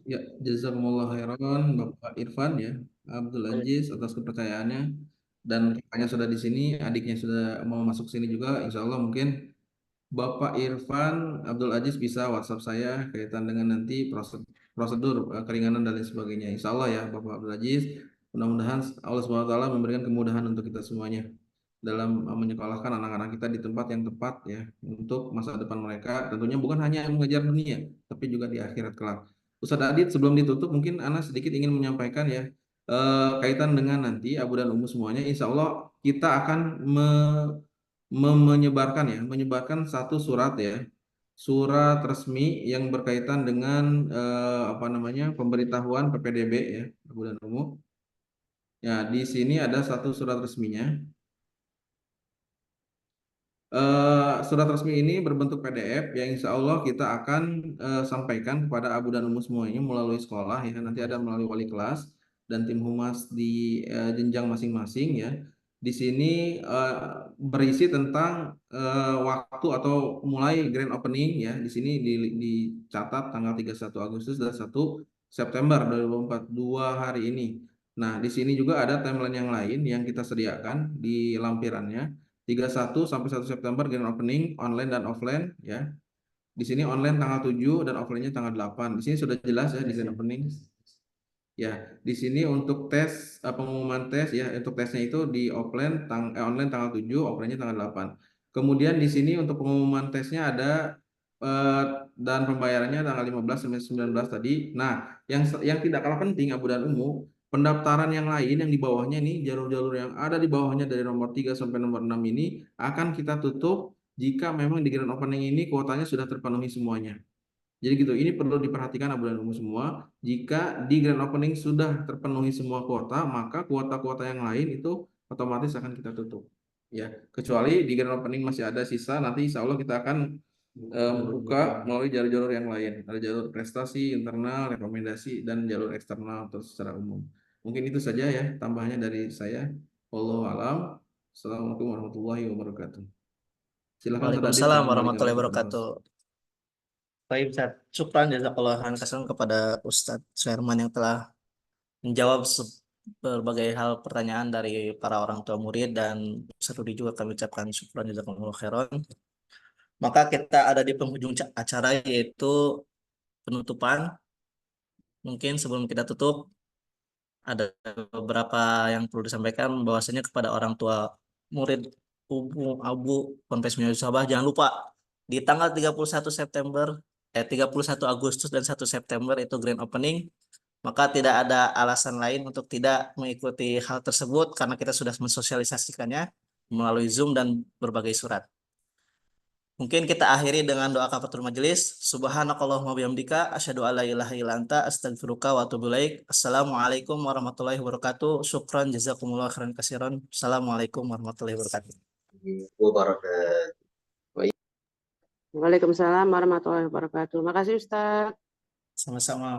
Ya, jazakumullah khairan Bapak Irfan ya, Abdul Aziz atas kepercayaannya, dan kakaknya sudah di sini, adiknya sudah mau masuk sini juga. Insya Allah mungkin Bapak Irfan Abdul Aziz bisa WhatsApp saya kaitan dengan nanti prosedur keringanan dan lain sebagainya. Insya Allah ya Bapak Abdul Aziz. Mudah-mudahan Allah Subhanahu wa taala memberikan kemudahan untuk kita semuanya dalam menyekolahkan anak-anak kita di tempat yang tepat ya untuk masa depan mereka, tentunya bukan hanya mengejar dunia tapi juga di akhirat kelak. Ustadz Adit, sebelum ditutup mungkin Ana sedikit ingin menyampaikan ya kaitan dengan nanti Abu dan Ummu semuanya, insya Allah kita akan menyebarkan satu surat ya, surat resmi yang berkaitan dengan pemberitahuan PPDB ya Abu dan Ummu. Ya, di sini ada satu surat resminya. Surat resmi ini berbentuk PDF yang insya Allah kita akan sampaikan kepada Abu dan Ummu semuanya melalui sekolah ya. Nanti ada melalui wali kelas dan tim humas di jenjang masing-masing ya. Di sini berisi tentang waktu atau mulai grand opening ya. Di sini dicatat tanggal 31 Agustus dan 1 September 2024, 2 hari ini. Nah, di sini juga ada timeline yang lain yang kita sediakan di lampirannya. 31 sampai 1 September grand opening online dan offline ya. Di sini online tanggal 7 dan offline-nya tanggal 8. Di sini sudah jelas ya di grand opening. Ya, di sini untuk tes pengumuman tes ya, untuk tesnya itu di online tanggal 7, offline-nya tanggal 8. Kemudian di sini untuk pengumuman tesnya ada dan pembayarannya tanggal 15 sampai 19 tadi. Nah, yang tidak kalah penting Abu dan Ummu, pendaftaran yang lain yang di bawahnya nih, jalur-jalur yang ada di bawahnya dari nomor 3 sampai nomor 6 ini akan kita tutup jika memang di grand opening ini kuotanya sudah terpenuhi semuanya. Jadi gitu, ini perlu diperhatikan Abu dan Ummu semua. Jika di grand opening sudah terpenuhi semua kuota, maka kuota-kuota yang lain itu otomatis akan kita tutup. Ya, kecuali di grand opening masih ada sisa, nanti insya Allah kita akan membuka melalui jalur-jalur yang lain. Ada jalur prestasi, internal, rekomendasi, dan jalur eksternal atau secara umum. Mungkin itu saja ya tambahannya dari saya. Wallahu a'lam. Assalamualaikum warahmatullahi wabarakatuh. Silakan Ustaz Adit, Waalaikumsalam saya kembalikan warahmatullahi waktu kepada wabarakatuh. Baik, Ustaz. Syukran jazakallah khairan kepada Ustadz Suherman yang telah menjawab berbagai hal pertanyaan dari para orang tua murid, dan Ustadz Rudi juga kami ucapkan syukran jazakallah khairan. Maka kita ada di penghujung acara, yaitu penutupan. Mungkin sebelum kita tutup ada beberapa yang perlu disampaikan, bahwasanya kepada orang tua murid Abu Ponpes Minhajul Sabah, jangan lupa di tanggal 31 Agustus dan 1 September itu grand opening. Maka tidak ada alasan lain untuk tidak mengikuti hal tersebut karena kita sudah mensosialisasikannya melalui Zoom dan berbagai surat. Mungkin kita akhiri dengan doa kafaratul majelis. Subhanakallahumma bihamdika asyhadu alla ilaha illa anta astaghfiruka wa atubu ilaik. Assalamualaikum warahmatullahi wabarakatuh. Syukran jazakumullah khairan katsiran. Assalamualaikum warahmatullahi wabarakatuh. Wabarakatuh. Waalaikumsalam warahmatullahi wabarakatuh. Makasih Ustaz. Sama-sama.